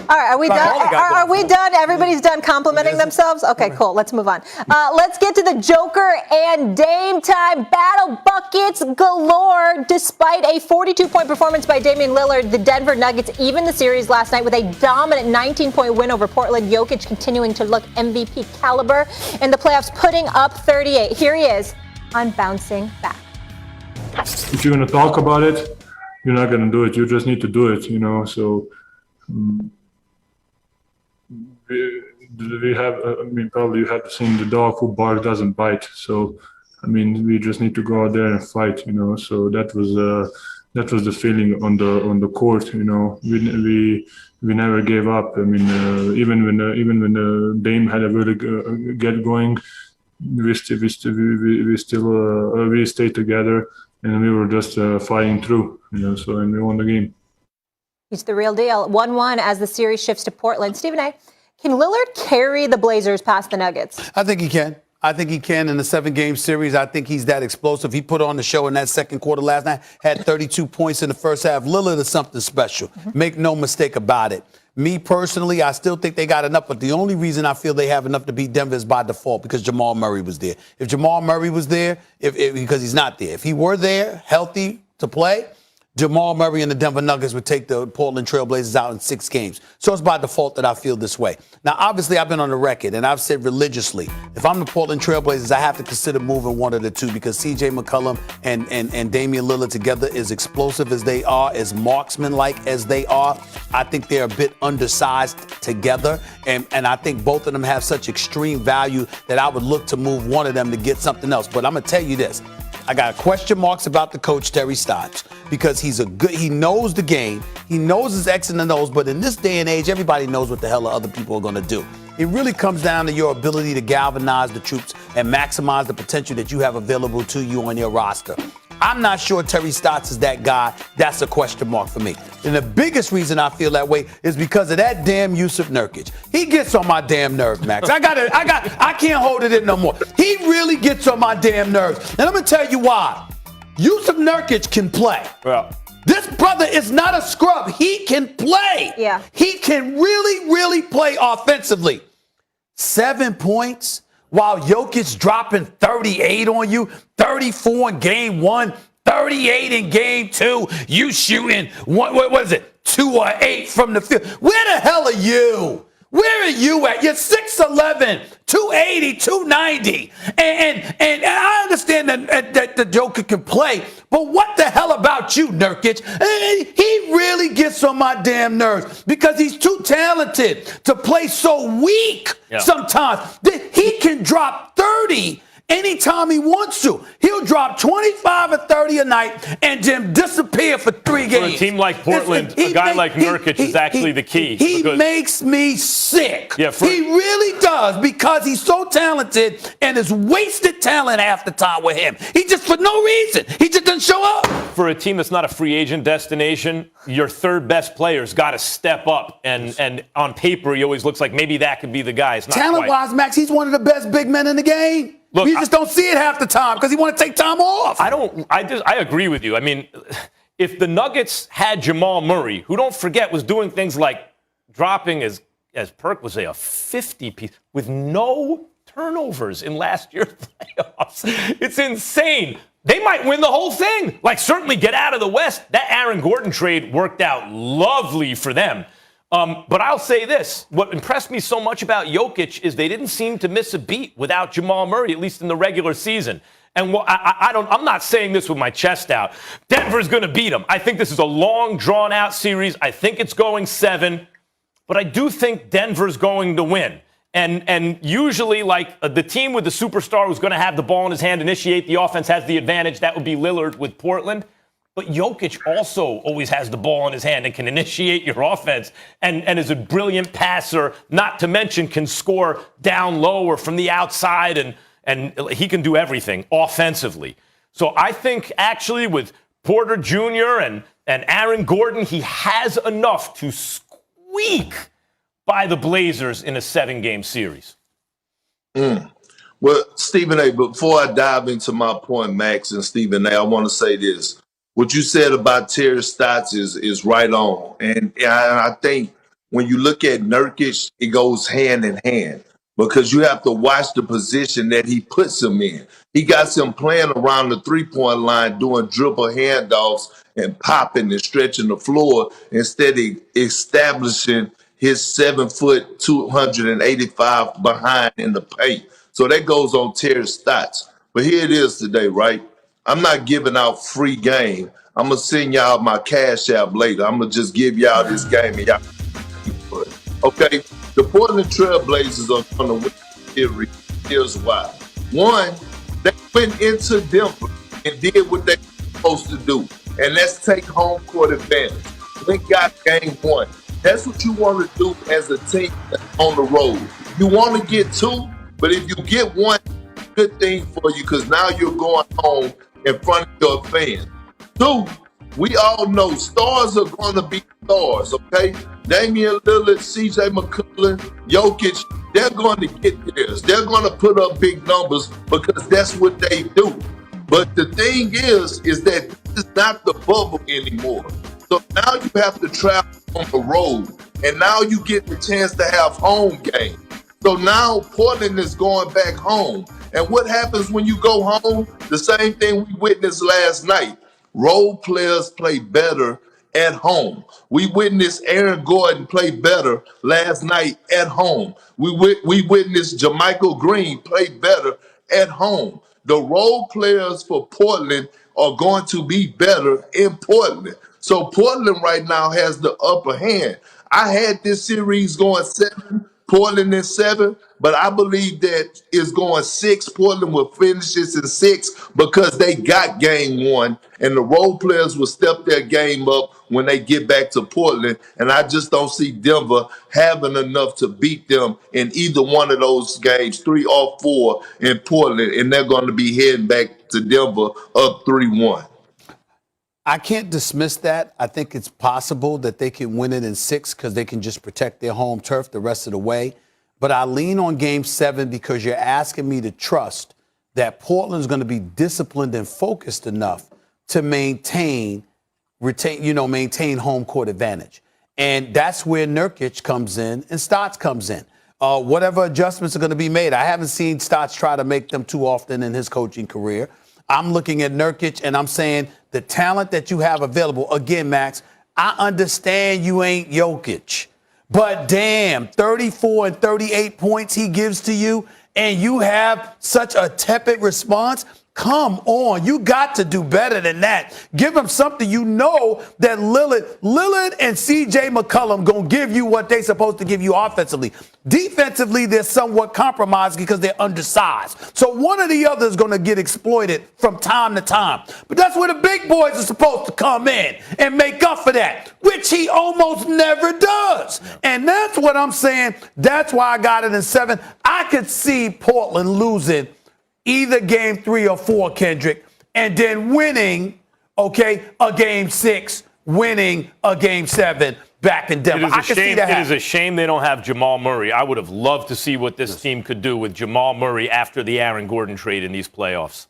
right, are we done? Are we done? Everybody's done complimenting themselves? Okay, cool. Let's move on. Let's get to the Joker and Dame time. Battle buckets galore. Despite a 42-point performance by Damian Lillard, the Denver Nuggets even the series last night with a dominant 19-point win over Portland. Jokic continuing to look MVP caliber in the playoffs, putting up 38. Here he is on Bouncing Back. If you're going to talk about it, you're not going to do it. You just need to do it, So we have, probably you have seen the dog who barks doesn't bite. So, we just need to go out there and fight, So that was the feeling on the court, We never gave up. Even when the Dame had a really get going, we stayed together. And we were just fighting through, and we won the game. He's the real deal. 1-1 as the series shifts to Portland. Stephen A., can Lillard carry the Blazers past the Nuggets? I think he can. I think he can in the 7-game series. I think he's that explosive. He put on the show in that second quarter last night, had 32 points in the first half. Lillard is something special. Make no mistake about it. Me personally, I still think they got enough, but the only reason I feel they have enough to beat Denver is by default because Jamal Murray was there. If Jamal Murray was there, because he's not there, if he were there, healthy to play, Jamal Murray and the Denver Nuggets would take the Portland Trail Blazers out in 6 games. So it's by default that I feel this way. Now, obviously, I've been on the record, and I've said religiously, if I'm the Portland Trail Blazers, I have to consider moving one of the two because C.J. McCollum and Damian Lillard together, as explosive as they are, as marksman-like as they are, I think they're a bit undersized together. And I think both of them have such extreme value that I would look to move one of them to get something else. But I'm going to tell you this. I got question marks about the coach, Terry Stotts, because he knows the game. He knows his X and the O's, but in this day and age, everybody knows what the hell other people are going to do. It really comes down to your ability to galvanize the troops and maximize the potential that you have available to you on your roster. I'm not sure Terry Stotts is that guy. That's a question mark for me. And the biggest reason I feel that way is because of that damn Yusuf Nurkic. He gets on my damn nerves, Max. I can't hold it in no more. He really gets on my damn nerves. And I'm going to tell you why. Yusuf Nurkic can play. Well, this brother is not a scrub. He can play. Yeah. He can really, really play offensively. 7 points while Jokic dropping 38 on you, 34 in game 1, 38 in game 2. You shooting, what is it, 2 or 8 from the field. Where the hell are you? Where are you at? You're 6'11", 280, 290. And I understand that the Joker can play, but what the hell about you, Nurkic? He really gets on my damn nerves because he's too talented to play so weak sometimes. He can drop 30 anytime he wants to. He'll drop 25 or 30 a night and then disappear for 3 games. For a team like Portland, a guy like Nurkic is actually the key. He makes me sick. Yeah, he really does because he's so talented and is wasted talent half the time with him. He just, for no reason, he just doesn't show up. For a team that's not a free agent destination, your third best player's got to step up. And on paper, he always looks like maybe that could be the guy. It's not talent-wise, Max, he's one of the best big men in the game. Look, you just don't see it half the time because he want to take time off. I agree with you. I mean, if the Nuggets had Jamal Murray, who don't forget was doing things like dropping, as Perk would say, a 50-piece with no turnovers in last year's playoffs. It's insane. They might win the whole thing. Like, certainly get out of the West. That Aaron Gordon trade worked out lovely for them. But I'll say this. What impressed me so much about Jokic is they didn't seem to miss a beat without Jamal Murray, at least in the regular season. And I'm not saying this with my chest out. Denver's going to beat them. I think this is a long, drawn-out series. I think it's going 7. But I do think Denver's going to win. And usually, like, the team with the superstar who's going to have the ball in his hand, initiate the offense, has the advantage. That would be Lillard with Portland. But Jokic also always has the ball in his hand and can initiate your offense and is a brilliant passer, not to mention can score down low or from the outside, and he can do everything offensively. So I think actually with Porter Jr. and Aaron Gordon, he has enough to squeak by the Blazers in a 7-game series. Well, Stephen A., before I dive into my point, Max and Stephen A., I want to say this. What you said about Terry Stotts is right on. And I think when you look at Nurkic, it goes hand in hand because you have to watch the position that he puts him in. He got him playing around the three-point line, doing dribble handoffs and popping and stretching the floor instead of establishing his 7-foot, 285 behind in the paint. So that goes on Terry Stotts. But here it is today, right? I'm not giving out free game. I'm going to send y'all my cash app later. I'm going to just give y'all this game and y'all. Okay? The Portland Trail Blazers are going to win the series. Here's why. One, they went into Denver and did what they were supposed to do. And let's take home court advantage. We got game 1. That's what you want to do as a team on the road. You want to get 2, but if you get 1, good thing for you because now you're going home in front of your fans. 2, we all know stars are going to be stars, okay? Damian Lillard, CJ McCollum, Jokic, they're going to get theirs. They're going to put up big numbers because that's what they do. But the thing is that this is not the bubble anymore. So now you have to travel on the road, and now you get the chance to have home games. So now Portland is going back home. And what happens when you go home? The same thing we witnessed last night. Role players play better at home. We witnessed Aaron Gordon play better last night at home. We witnessed Jermichael Green play better at home. The role players for Portland are going to be better in Portland. So Portland right now has the upper hand. I had this series going 7, Portland in 7, but I believe that it's going 6. Portland will finish this in 6 because they got game 1, and the role players will step their game up when they get back to Portland. And I just don't see Denver having enough to beat them in either one of those games, 3 or 4 in Portland, and they're going to be heading back to Denver up 3-1. I can't dismiss that. I think it's possible that they can win it in 6 because they can just protect their home turf the rest of the way. But I lean on game 7 because you're asking me to trust that Portland's going to be disciplined and focused enough to maintain home court advantage. And that's where Nurkic comes in and Stotts comes in. Whatever adjustments are going to be made. I haven't seen Stotts try to make them too often in his coaching career. I'm looking at Nurkic and I'm saying the talent that you have available. Again, Max, I understand you ain't Jokic, but damn, 34 and 38 points he gives to you and you have such a tepid response. Come on, you got to do better than that. Give him something you know that Lillard and CJ McCollum going to give you what they supposed to give you offensively. Defensively, they're somewhat compromised because they're undersized. So one or the other is going to get exploited from time to time. But that's where the big boys are supposed to come in and make up for that, which he almost never does. And that's what I'm saying. That's why I got it in 7. I could see Portland losing either game 3 or 4, Kendrick, and then winning, a game 6, winning a game 7 back in Denver. I can see that happen. It is a shame they don't have Jamal Murray. I would have loved to see what this team could do with Jamal Murray after the Aaron Gordon trade in these playoffs.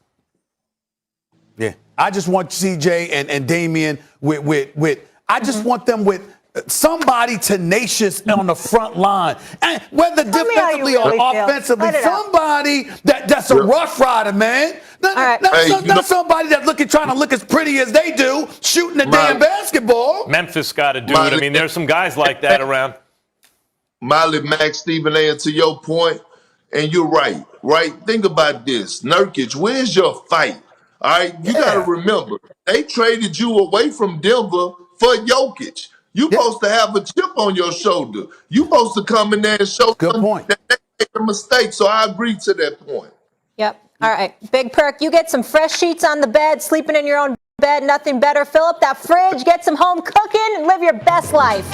Yeah, I just want CJ and Damian with I just want them with somebody tenacious on the front line, and whether defensively or offensively, somebody that's a rough rider, man. Not somebody that's trying to look as pretty as they do, shooting the damn basketball. Memphis got to do it. I mean, there's some guys like that around. Miley, Max, Stephen A., and to your point, And you're right, right? Think about this. Nurkic, where's your fight? All right, you got to remember, they traded you away from Denver for Jokic. You supposed to have a chip on your shoulder. You supposed to come in there and show them that they made a mistake. So I agree to that point. Yep. All right. Big Perk, you get some fresh sheets on the bed, sleeping in your own bed, nothing better. Fill up that fridge, get some home cooking, and live your best life.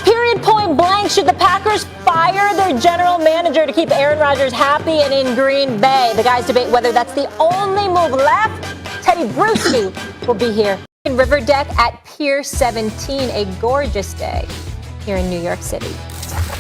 Period, point blank. Should the Packers fire their general manager to keep Aaron Rodgers happy and in Green Bay? The guys debate whether that's the only move left. Teddy Bruschi will be here in River Deck at Pier 17, a gorgeous day here in New York City.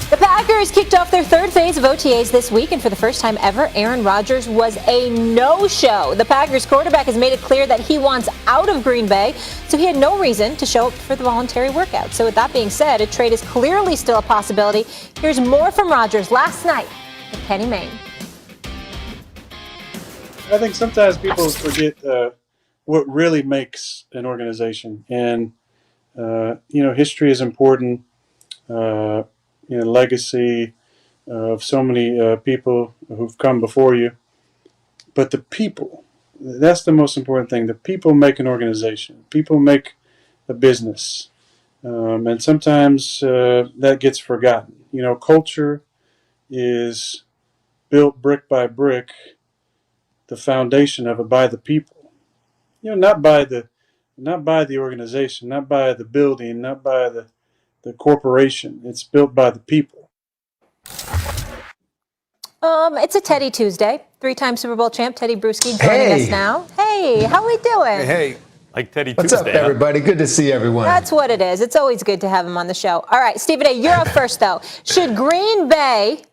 The Packers kicked off their third phase of OTAs this week, and for the first time ever, Aaron Rodgers was a no-show. The Packers quarterback has made it clear that he wants out of Green Bay, so he had no reason to show up for the voluntary workout. So with that being said, a trade is clearly still a possibility. Here's more from Rodgers last night with Kenny Mayne. I think sometimes people forget what really makes an organization, and history is important. Legacy of so many people who've come before you, but the people—that's the most important thing. The people make an organization. People make a business, and sometimes that gets forgotten. Culture is built brick by brick. The foundation of it by the people, not by the organization, not by the building, not by the corporation. It's built by the people. It's a Teddy Tuesday. 3-time Super Bowl champ Teddy Bruschi joining us now. Hey, how we doing? Hey. Like Teddy What's Tuesday. up, everybody? Good to see everyone. That's what it is. It's always good to have him on the show. All right, Stephen A., you're up first, though. Should Green Bay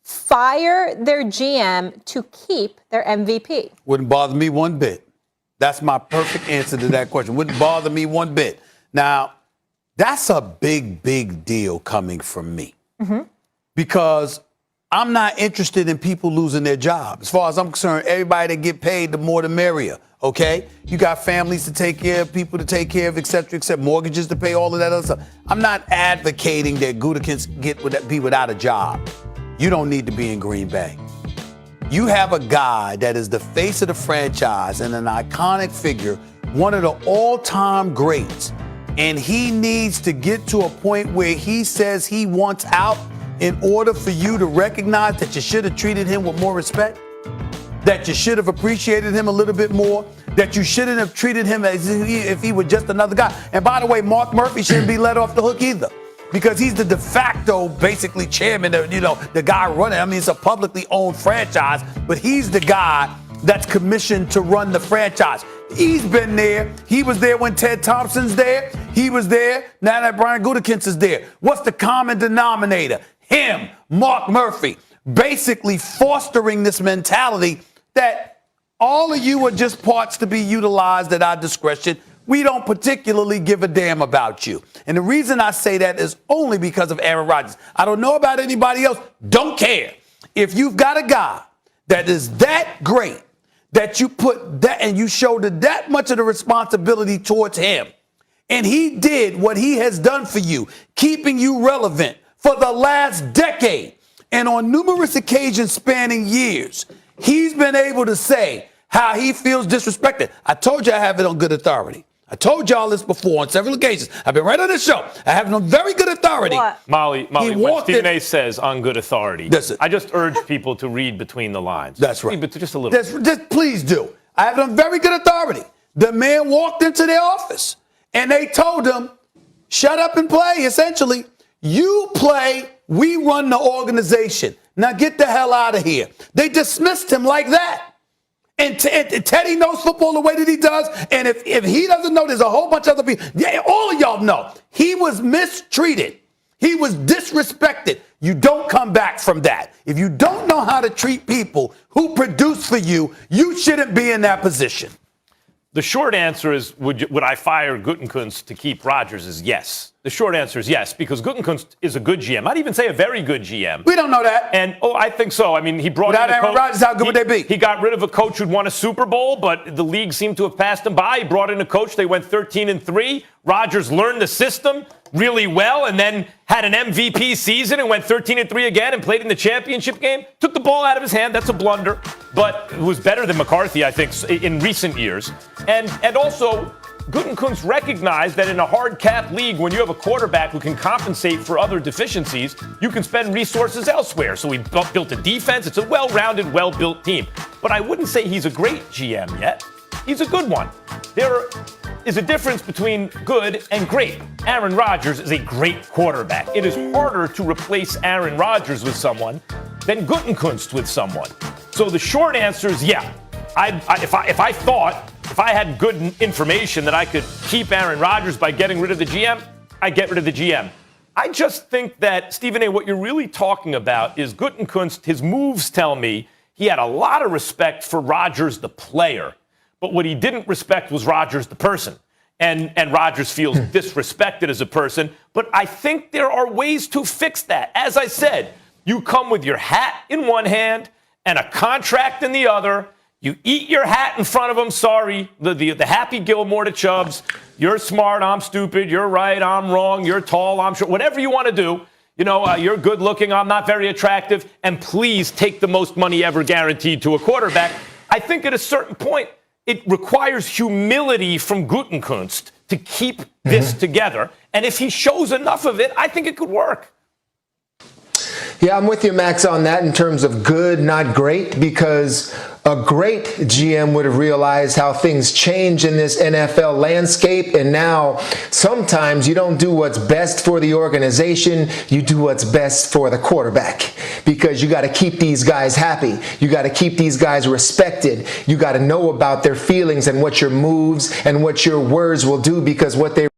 fire their GM to keep their MVP? Wouldn't bother me one bit. That's my perfect answer to that question. Wouldn't bother me one bit. Now, that's a big, big deal coming from me. Mm-hmm. Because I'm not interested in people losing their job. As far as I'm concerned, everybody that get paid, the more the merrier, okay? You got families to take care of, people to take care of, et cetera, mortgages to pay, all of that other stuff. I'm not advocating that Gutekunst be without a job. You don't need to be in Green Bay. You have a guy that is the face of the franchise and an iconic figure, one of the all-time greats, and he needs to get to a point where he says he wants out in order for you to recognize that you should have treated him with more respect, that you should have appreciated him a little bit more, that you shouldn't have treated him as if he were just another guy. And by the way, Mark Murphy shouldn't be let off the hook either, because he's the de facto, basically, chairman, the guy running. I mean, it's a publicly owned franchise, but he's the guy that's commissioned to run the franchise. He's been there. He was there when Ted Thompson's there. He was there. Now that Brian Gutekunst is there. What's the common denominator? Him, Mark Murphy, basically fostering this mentality that all of you are just parts to be utilized at our discretion. We don't particularly give a damn about you. And the reason I say that is only because of Aaron Rodgers. I don't know about anybody else. Don't care. If you've got a guy that is that great, that you put that and you shoulder that much of the responsibility towards him, and he did what he has done for you, keeping you relevant for the last decade, and on numerous occasions spanning years, he's been able to say how he feels disrespected. I told you I have it on good authority. I told y'all this before on several occasions. I've been right on the show. I have it on very good authority. What? Molly, what Stephen A. says on good authority, I just urge people to read between the lines. That's right. But just a little. Just please do. I have it on very good authority. The man walked into their office, and they told him, shut up and play, essentially. You play, we run the organization. Now get the hell out of here. They dismissed him like that. And Teddy knows football the way that he does. And if he doesn't know, there's a whole bunch of other people. Yeah, all of y'all know. He was mistreated. He was disrespected. You don't come back from that. If you don't know how to treat people who produce for you, you shouldn't be in that position. The short answer is, would I fire Gutekunst to keep Rodgers? Is yes. The short answer is yes, because Gutekunst is a good GM. I'd even say a very good GM. We don't know that. And, I think so. I mean, he brought Without in a Aaron coach. Rodgers, how good would they be? He got rid of a coach who'd won a Super Bowl, but the league seemed to have passed him by. He brought in a coach. They went 13-3. Rodgers learned the system. really well and then had an MVP season and went 13-3 again and played in the championship game. Took the ball out of his hand. That's a blunder. But it was better than McCarthy, I think, in recent years. And also, Gutekunst recognized that in a hard cap league, when you have a quarterback who can compensate for other deficiencies, you can spend resources elsewhere. So he built a defense. It's a well-rounded, well-built team. But I wouldn't say he's a great GM yet. He's a good one. There is a difference between good and great. Aaron Rodgers is a great quarterback. It is harder to replace Aaron Rodgers with someone than Gutekunst with someone. So the short answer is yeah. If I had good information that I could keep Aaron Rodgers by getting rid of the GM, I'd get rid of the GM. I just think that, Stephen A., what you're really talking about is Gutekunst, his moves tell me he had a lot of respect for Rodgers, the player. But what he didn't respect was Rodgers, the person. And Rodgers feels disrespected as a person. But I think there are ways to fix that. As I said, you come with your hat in one hand and a contract in the other. You eat your hat in front of them. Sorry, the Happy Gilmore to Chubbs. You're smart, I'm stupid. You're right, I'm wrong. You're tall, I'm short. Whatever you want to do. You know, you're good looking, I'm not very attractive. And please take the most money ever guaranteed to a quarterback. I think at a certain point, it requires humility from Gutekunst to keep this together. And if he shows enough of it, I think it could work. Yeah, I'm with you, Max, on that in terms of good, not great, because a great GM would have realized how things change in this NFL landscape. And now sometimes you don't do what's best for the organization. You do what's best for the quarterback, because you got to keep these guys happy. You got to keep these guys respected. You got to know about their feelings and what your moves and what your words will do, because what they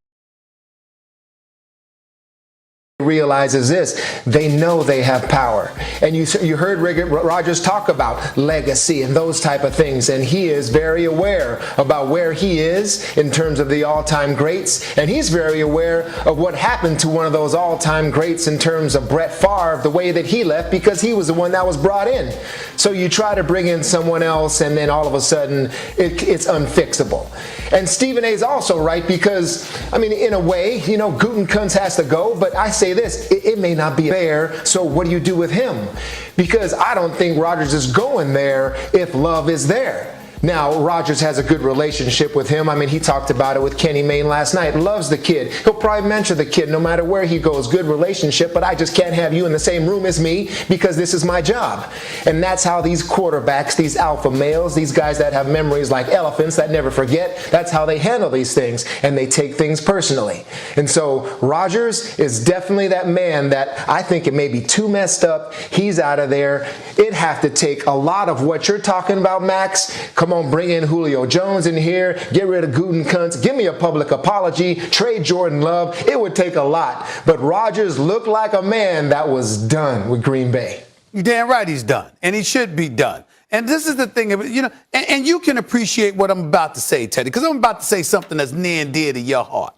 realize is this: they know they have power. And you heard Rodgers talk about legacy and those type of things, and he is very aware about where he is in terms of the all-time greats, and he's very aware of what happened to one of those all-time greats in terms of Brett Favre, the way that he left, because he was the one that was brought in. So you try to bring in someone else, and then all of a sudden it's unfixable. And Stephen A. is also right, because, I mean, in a way, you know, Gutekunst has to go, but I say this, it may not be fair, so what do you do with him? Because I don't think Rodgers is going there if Love is there. Now, Rodgers has a good relationship with him. I mean, he talked about it with Kenny Mayne last night. Loves the kid. He'll probably mentor the kid no matter where he goes. Good relationship, but I just can't have you in the same room as me because this is my job. And that's how these quarterbacks, these alpha males, these guys that have memories like elephants that never forget, that's how they handle these things, and they take things personally. And so Rodgers is definitely that man that I think it may be too messed up. He's out of there. It'd have to take a lot of what you're talking about, Max. Come on, bring in Julio Jones in here, get rid of Gutekunst, give me a public apology, trade Jordan Love. It would take a lot. But Rodgers looked like a man that was done with Green Bay. You're damn right he's done, and he should be done. And this is the thing, you know, and you can appreciate what I'm about to say, Teddy, because I'm about to say something that's near and dear to your heart.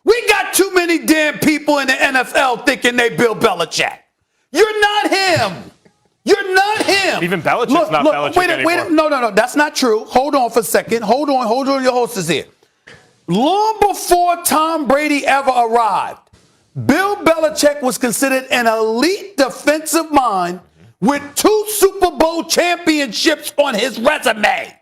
We got too many damn people in the NFL thinking they Bill Belichick. You're not him. You're not him. Even Belichick's not Belichick anymore. No, that's not true. Hold on for a second. Hold on, your hostess here. Long before Tom Brady ever arrived, Bill Belichick was considered an elite defensive mind with 2 Super Bowl championships on his resume.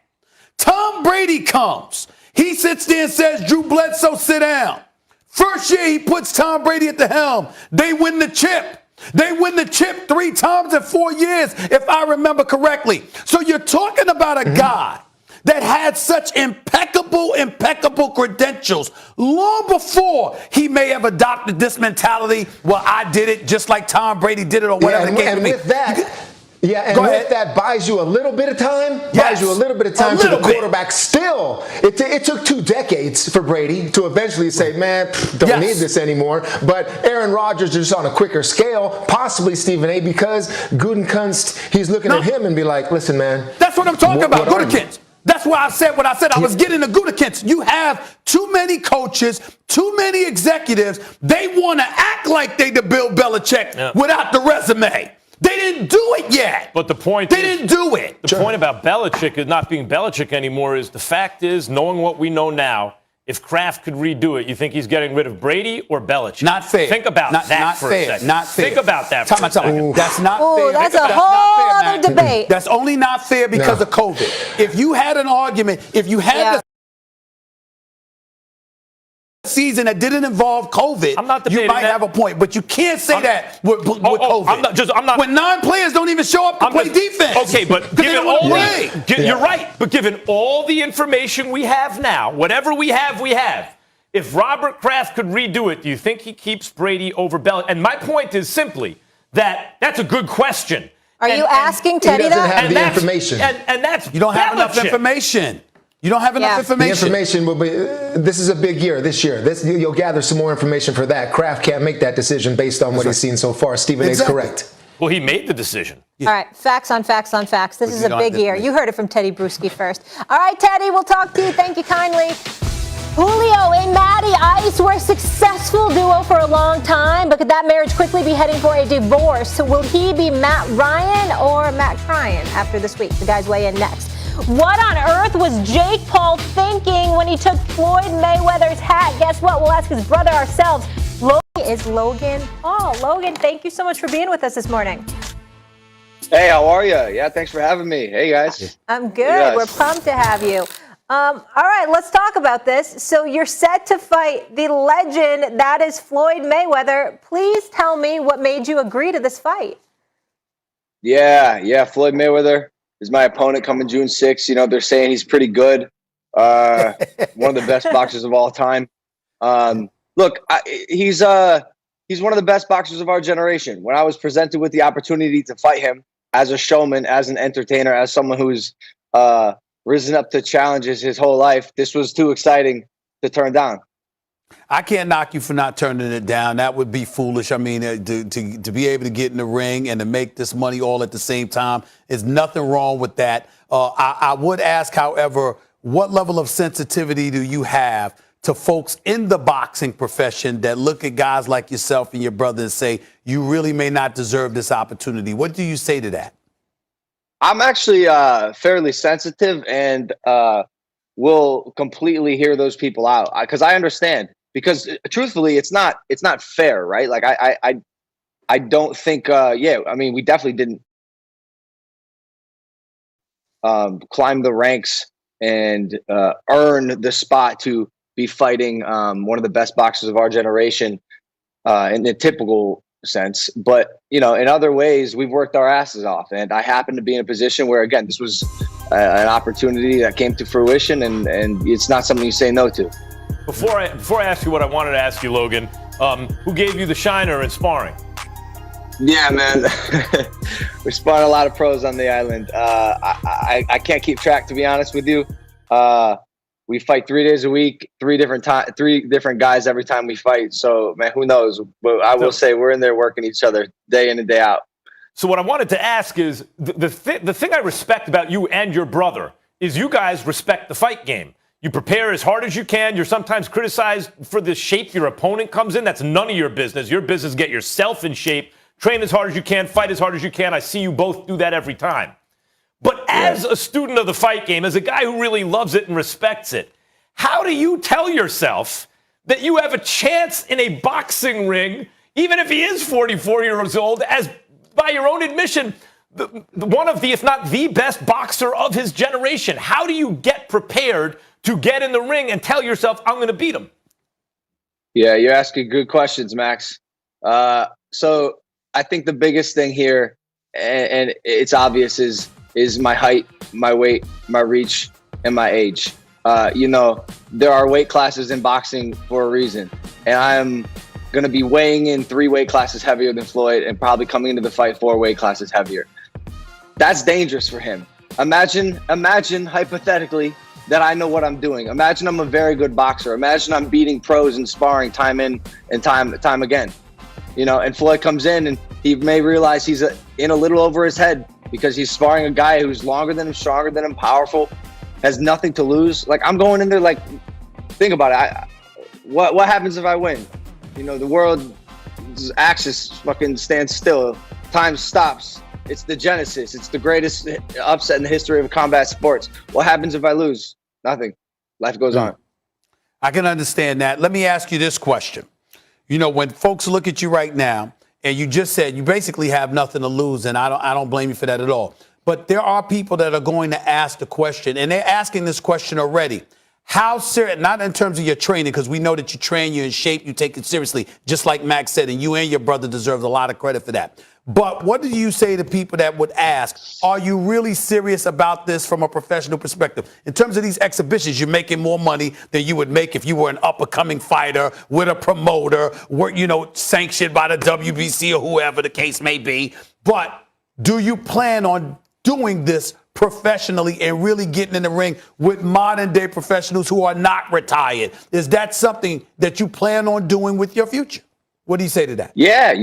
Tom Brady comes. He sits there and says, Drew Bledsoe, sit down. First year he puts Tom Brady at the helm. They win the chip. They win the chip 3 times in 4 years, if I remember correctly. So you're talking about a guy that had such impeccable credentials long before he may have adopted this mentality. Well, I did it just like Tom Brady did it, or whatever the case may be. With that buys you a little bit of time. Buys you a little bit of time to the quarterback. Still, it took 2 decades for Brady to eventually say, man, don't need this anymore. But Aaron Rodgers is on a quicker scale, possibly Stephen A., because Gutekunst, he's looking at him and be like, listen, man. That's what I'm talking about, Gutekunst. That's why I said what I said. I was getting to Gutekunst. You have too many coaches, too many executives. They want to act like they the Bill Belichick without the resume. They didn't do it yet. But the point they didn't do it. The point about Belichick is not being Belichick anymore is the fact is, knowing what we know now, if Kraft could redo it, you think he's getting rid of Brady or Belichick? Not fair. Think about that for a second. Not fair. Think about that for a second. That's not fair. That's a whole other debate. That's only not fair because of COVID. If you had an argument, if you had the season that didn't involve COVID, you might have a point. But you can't say that with COVID. I'm not. When 9 players don't even show up to play defense. Okay, but given you're right. But given all the information we have now, whatever we have, we have. If Robert Kraft could redo it, do you think he keeps Brady over Belichick? And my point is simply that that's a good question. Are you asking Teddy that? He doesn't have the information. And that's you don't have enough information. You don't have enough information. The information will be. This is a big year this year. You'll gather some more information for that. Kraft can't make that decision based on what he's seen so far. Stephen A. is correct. Well, he made the decision. All right, facts on facts on facts. This is a big year. You heard it from Teddy Bruschi first. All right, Teddy, we'll talk to you. Thank you kindly. Julio and Maddie Ice were a successful duo for a long time, but could that marriage quickly be heading for a divorce? Will he be Matt Ryan or Matt Cryan after this week? The guys weigh in next. What on earth was Jake Paul thinking when he took Floyd Mayweather's hat? Guess what? We'll ask his brother ourselves. Is Logan Paul. Logan, thank you so much for being with us this morning. Hey, how are you? Yeah, thanks for having me. Hey, guys. I'm good. We're pumped to have you. All right, let's talk about this. So you're set to fight the legend that is Floyd Mayweather. Please tell me what made you agree to this fight. Yeah, Floyd Mayweather is my opponent coming June 6th. You know, they're saying he's pretty good. One of the best boxers of all time. Look, he's one of the best boxers of our generation. When I was presented with the opportunity to fight him as a showman, as an entertainer, as someone who's risen up to challenges his whole life, this was too exciting to turn down. I can't knock you for not turning it down. That would be foolish. I mean, to be able to get in the ring and to make this money all at the same time, there's nothing wrong with that. I would ask, however, what level of sensitivity do you have to folks in the boxing profession that look at guys like yourself and your brother and say, you really may not deserve this opportunity? What do you say to that? I'm actually fairly sensitive and will completely hear those people out because I understand. Because truthfully, it's not fair, right? Like I don't think. I mean, we definitely didn't climb the ranks and earn the spot to be fighting one of the best boxers of our generation in the typical sense. But, you know, in other ways, we've worked our asses off. And I happen to be in a position where, again, this was an opportunity that came to fruition, and it's not something you say no to. Before I ask you what I wanted to ask you, Logan, who gave you the shiner in sparring? Yeah, man. We sparring a lot of pros on the island. I can't keep track, to be honest with you. We fight 3 days a week, three different guys every time we fight. So, man, who knows? But I will say we're in there working each other day in and day out. So what I wanted to ask is, the thing I respect about you and your brother is you guys respect the fight game. You prepare as hard as you can. You're sometimes criticized for the shape your opponent comes in. That's none of your business. Your business is get yourself in shape, train as hard as you can, fight as hard as you can. I see you both do that every time. But as a student of the fight game, as a guy who really loves it and respects it, how do you tell yourself that you have a chance in a boxing ring, even if he is 44 years old, as by your own admission, one of the, if not the best boxer of his generation? How do you get prepared to get in the ring and tell yourself, I'm going to beat him? Yeah, you're asking good questions, Max. So I think the biggest thing here, and it's obvious, is my height, my weight, my reach, and my age. You know, there are weight classes in boxing for a reason. And I'm going to be weighing in 3 weight classes heavier than Floyd and probably coming into the fight 4 weight classes heavier. That's dangerous for him. Imagine hypothetically that I know what I'm doing. Imagine I'm a very good boxer. Imagine I'm beating pros and sparring time in and time again. You know, and Floyd comes in and he may realize he's in a little over his head because he's sparring a guy who's longer than him, stronger than him, powerful, has nothing to lose. Like, I'm going in there like, think about it. What happens if I win? You know, the world's axis fucking stands still. Time stops. It's the genesis. It's the greatest upset in the history of combat sports. What happens if I lose? Nothing. Life goes on. I can understand that. Let me ask you this question. You know, when folks look at you right now, and you just said you basically have nothing to lose, and I don't blame you for that at all. But there are people that are going to ask the question, and they're asking this question already. How serious, not in terms of your training, because we know that you train, you're in shape, you take it seriously, just like Max said, and you and your brother deserve a lot of credit for that. But what do you say to people that would ask, are you really serious about this from a professional perspective? In terms of these exhibitions, you're making more money than you would make if you were an up-and-coming fighter with a promoter, sanctioned by the WBC or whoever the case may be. But do you plan on doing this professionally and really getting in the ring with modern-day professionals who are not retired? Is that something that you plan on doing with your future? What do you say to that? Yeah.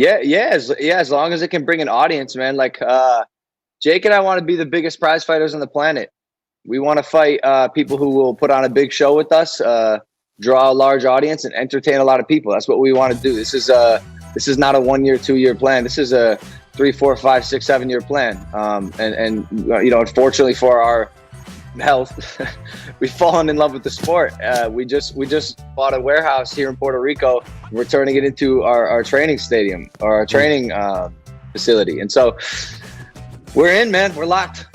As long as it can bring an audience, man. Like Jake and I want to be the biggest prize fighters on the planet. We want to fight people who will put on a big show with us, draw a large audience, and entertain a lot of people. That's what we want to do. This is not a 1 year, 2 year plan. This is a 3, 4, 5, 6, 7 year plan. And unfortunately for our health, we've fallen in love with the sport. We just bought a warehouse here in Puerto Rico. We're turning it into our training stadium or our training facility. And so we're in, man. We're locked.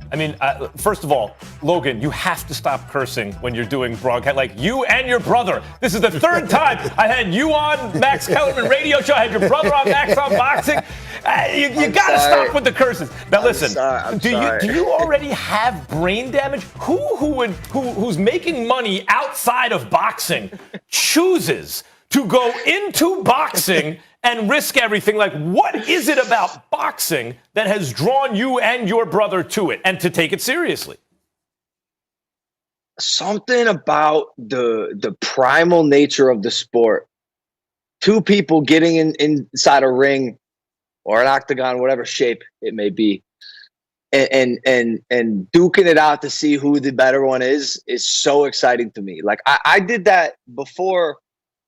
I mean, first of all, Logan, you have to stop cursing when you're doing broadcast. Like, you and your brother. This is the third time I had you on Max Kellerman radio show. I had your brother on Max on Boxing. You got to stop with the curses. Now, listen, do you already have brain damage? Who's making money outside of boxing chooses to go into boxing and risk everything? Like, what is it about boxing that has drawn you and your brother to it and to take it seriously? Something about the primal nature of the sport. Two people getting inside a ring or an octagon, whatever shape it may be, and duking it out to see who the better one is so exciting to me. Like, I did that before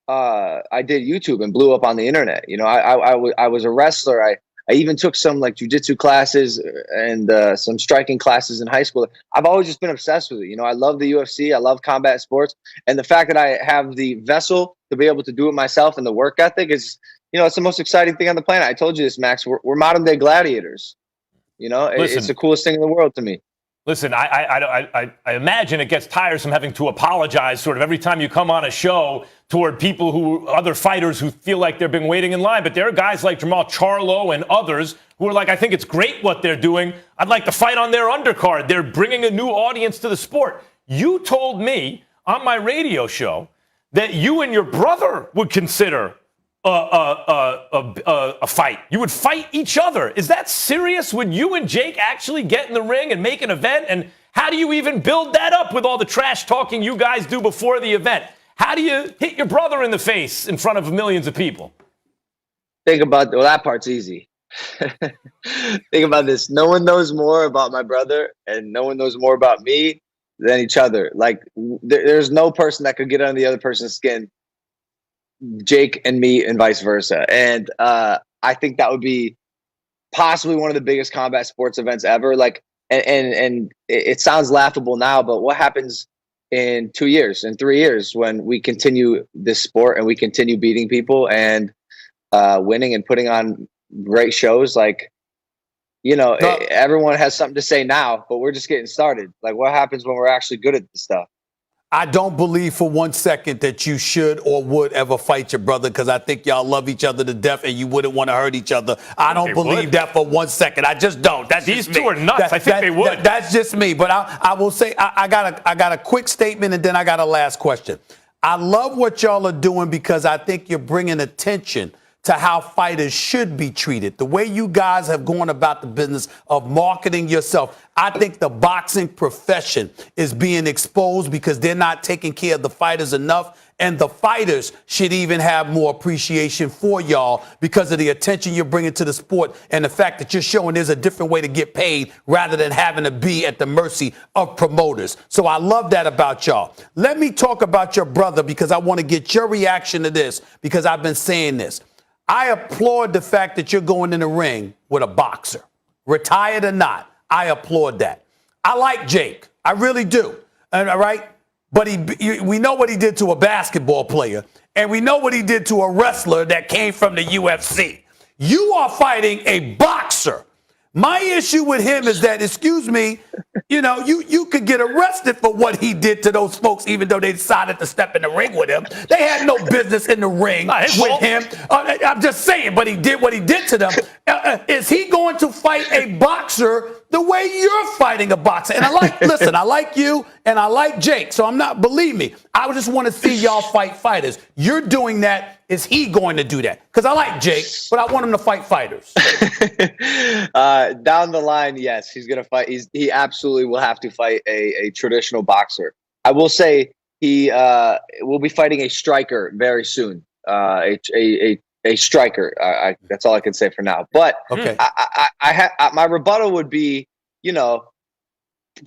I did YouTube and blew up on the internet. You know, I was a wrestler. I even took some like jiu-jitsu classes and some striking classes in high school. I've always just been obsessed with it. You know, I love the UFC. I love combat sports. And the fact that I have the vessel to be able to do it myself and the work ethic is, you know, it's the most exciting thing on the planet. I told you this, Max. We're modern day gladiators. You know, it's the coolest thing in the world to me. Listen, I imagine it gets tiresome having to apologize sort of every time you come on a show toward other fighters who feel like they've been waiting in line. But there are guys like Jamal Charlo and others who are like, I think it's great what they're doing. I'd like to fight on their undercard. They're bringing a new audience to the sport. You told me on my radio show that you and your brother would consider a fight. You would fight each other. Is that serious? Would you and Jake actually get in the ring and make an event? And how do you even build that up with all the trash talking you guys do before the event? How do you hit your brother in the face in front of millions of people? Think about, well, that part's easy. Think about this. No one knows more about my brother and no one knows more about me than each other. Like, there's no person that could get under the other person's skin, Jake and me, and vice versa. And I think that would be possibly one of the biggest combat sports events ever. Like, and it sounds laughable now, but what happens in 2 years, in 3 years, when we continue this sport and we continue beating people and winning and putting on great shows? Like, you know, everyone has something to say now, but we're just getting started. Like, what happens when we're actually good at this stuff? I don't believe for 1 second that you should or would ever fight your brother, because I think y'all love each other to death and you wouldn't want to hurt each other. I don't believe that for 1 second. I just don't. That's These just me. two are nuts. I think they would. That's just me. But I will say I got a quick statement and then I got a last question. I love what y'all are doing because I think you're bringing attention to how fighters should be treated. The way you guys have gone about the business of marketing yourself. I think the boxing profession is being exposed because they're not taking care of the fighters enough. And the fighters should even have more appreciation for y'all because of the attention you're bringing to the sport and the fact that you're showing there's a different way to get paid rather than having to be at the mercy of promoters. So I love that about y'all. Let me talk about your brother because I want to get your reaction to this because I've been saying this. I applaud the fact that you're going in the ring with a boxer, retired or not. I applaud that. I like Jake. I really do. All right. but we know what he did to a basketball player, and we know what he did to a wrestler that came from the UFC. You are fighting a boxer. My issue with him is that, excuse me, you could get arrested for what he did to those folks, even though they decided to step in the ring with him. They had no business in the ring with him. I'm just saying, but he did what he did to them. Is he going to fight a boxer the way you're fighting a boxer? And I like you and I like Jake. So believe me, I just want to see y'all fight fighters. You're doing that. Is he going to do that? Because I like Jake, but I want him to fight fighters. Down the line, yes, he's going to fight. He absolutely will have to fight a traditional boxer. I will say he will be fighting a striker very soon. A striker. That's all I can say for now. But okay. My rebuttal would be,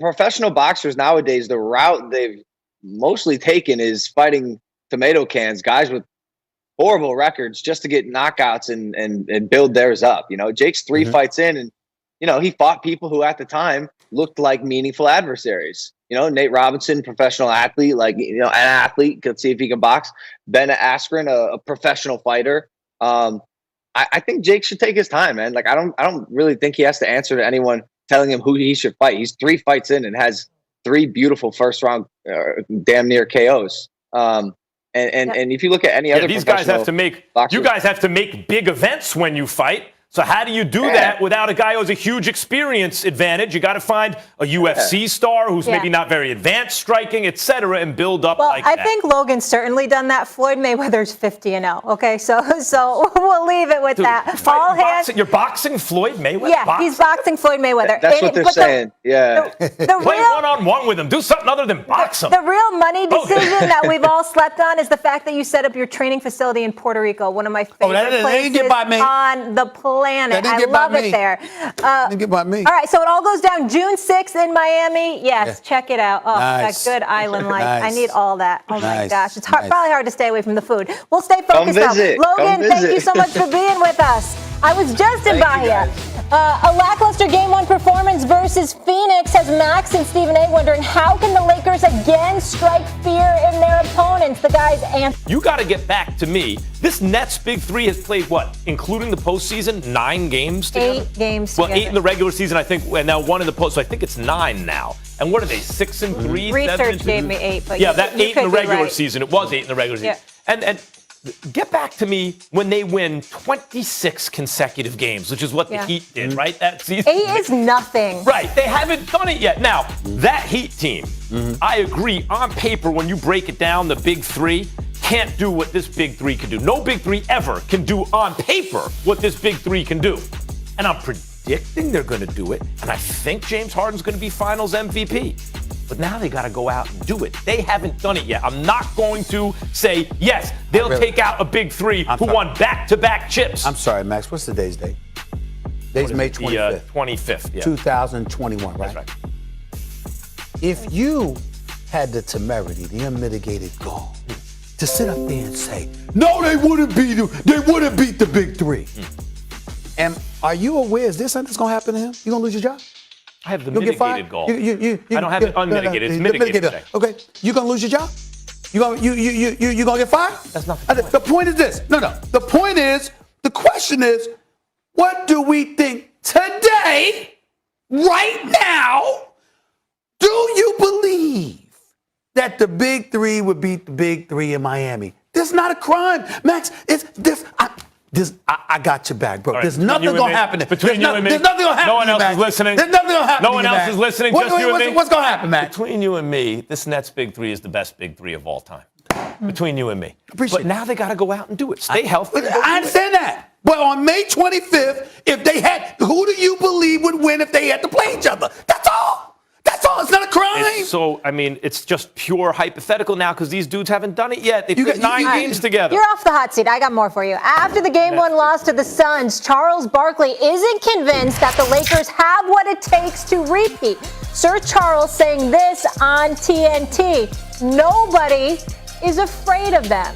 professional boxers nowadays, the route they've mostly taken is fighting tomato cans, guys with horrible records, just to get knockouts and build theirs up. Jake's 3 fights in, and he fought people who at the time looked like meaningful adversaries. Nate Robinson, professional athlete, an athlete, could see if he can box. Ben Askren, a professional fighter. I think Jake should take his time, man. I don't really think he has to answer to anyone telling him who he should fight. He's 3 fights in and has 3 beautiful first round, damn near KOs. And if you look at any other, these guys have to make boxers, you guys have to make big events when you fight. So how do you do that without a guy who has a huge experience advantage? You got to find a UFC star who's maybe not very advanced striking, et cetera, and build up like that. I think Logan's certainly done that. Floyd Mayweather's 50-0. Okay, so we'll leave it with that. All hands. You're boxing Floyd Mayweather? Yeah, he's boxing Floyd Mayweather. That's what they're saying. Play one-on-one with him. Do something other than box him. The real money decision that we've all slept on is the fact that you set up your training facility in Puerto Rico, one of my favorite places on the planet. I love it there. Didn't get by me. All right, so it all goes down June 6th in Miami. Yes, check it out. Oh, nice. that good island life. I need all that. Oh my gosh, it's probably hard to stay away from the food. We'll stay focused though. Logan, thank you so much for being with us. I was just in Bahia. A lackluster Game 1 performance versus Phoenix has Max and Stephen A. wondering how can the Lakers again strike fear in their opponents. The guys answer. You got to get back to me. This Nets Big Three has played what, including the postseason, 9 games together? 8 games well, together. 8 in the regular season, I think, and now 1 in the post. So I think it's 9 now. And what are they, 6 and 3? Research gave me 8, but yeah, that 8 in the regular right. season. It was 8 in the regular season. And get back to me when they win 26 consecutive games, which is what the Heat did, right? That season. 8 is nothing. Right. They haven't done it yet. Now, that Heat team, I agree, on paper, when you break it down, the Big Three can't do what this Big Three can do. No Big Three ever can do on paper what this Big Three can do. And I'm predicting they're going to do it. And I think James Harden's going to be Finals MVP. But now they got to go out and do it. They haven't done it yet. I'm not going to say, yes, they'll take out a Big Three who won back-to-back chips. I'm sorry, Max. What's today's date? Today's May 25th. 25th, yeah. 2021, right? That's right. If you had the temerity, the unmitigated gall, to sit up there and say, no, they wouldn't beat the Big Three. And are you aware, is this something that's going to happen to him? You going to lose your job? I have the mitigated goal. I don't have it unmitigated. It's mitigated. Okay. You gonna lose your job? You gonna get fired? That's not the point is this. No. The point is, the question is, what do we think today, right now? Do you believe that the Big Three would beat the Big Three in Miami? This is not a crime, Max. It's this. I got your back, bro. Right. There's nothing going to happen. Between you and me. There's nothing going to happen. No one else is listening. There's nothing going to happen. No one else is listening. Just you and me. What's going to happen, Matt? Between you and me, this Nets Big Three is the best Big Three of all time. Between you and me. Appreciate but now they got to go out and do it. Stay healthy. I understand that. But on May 25th, if they had, who do you believe would win if they had to play each other? That's all. That's all. It's not a crime. It's just pure hypothetical now because these dudes haven't done it yet. They played 9 games together. You're off the hot seat. I got more for you. After the Game 1 loss to the Suns, Charles Barkley isn't convinced that the Lakers have what it takes to repeat. Sir Charles saying this on TNT. Nobody is afraid of them.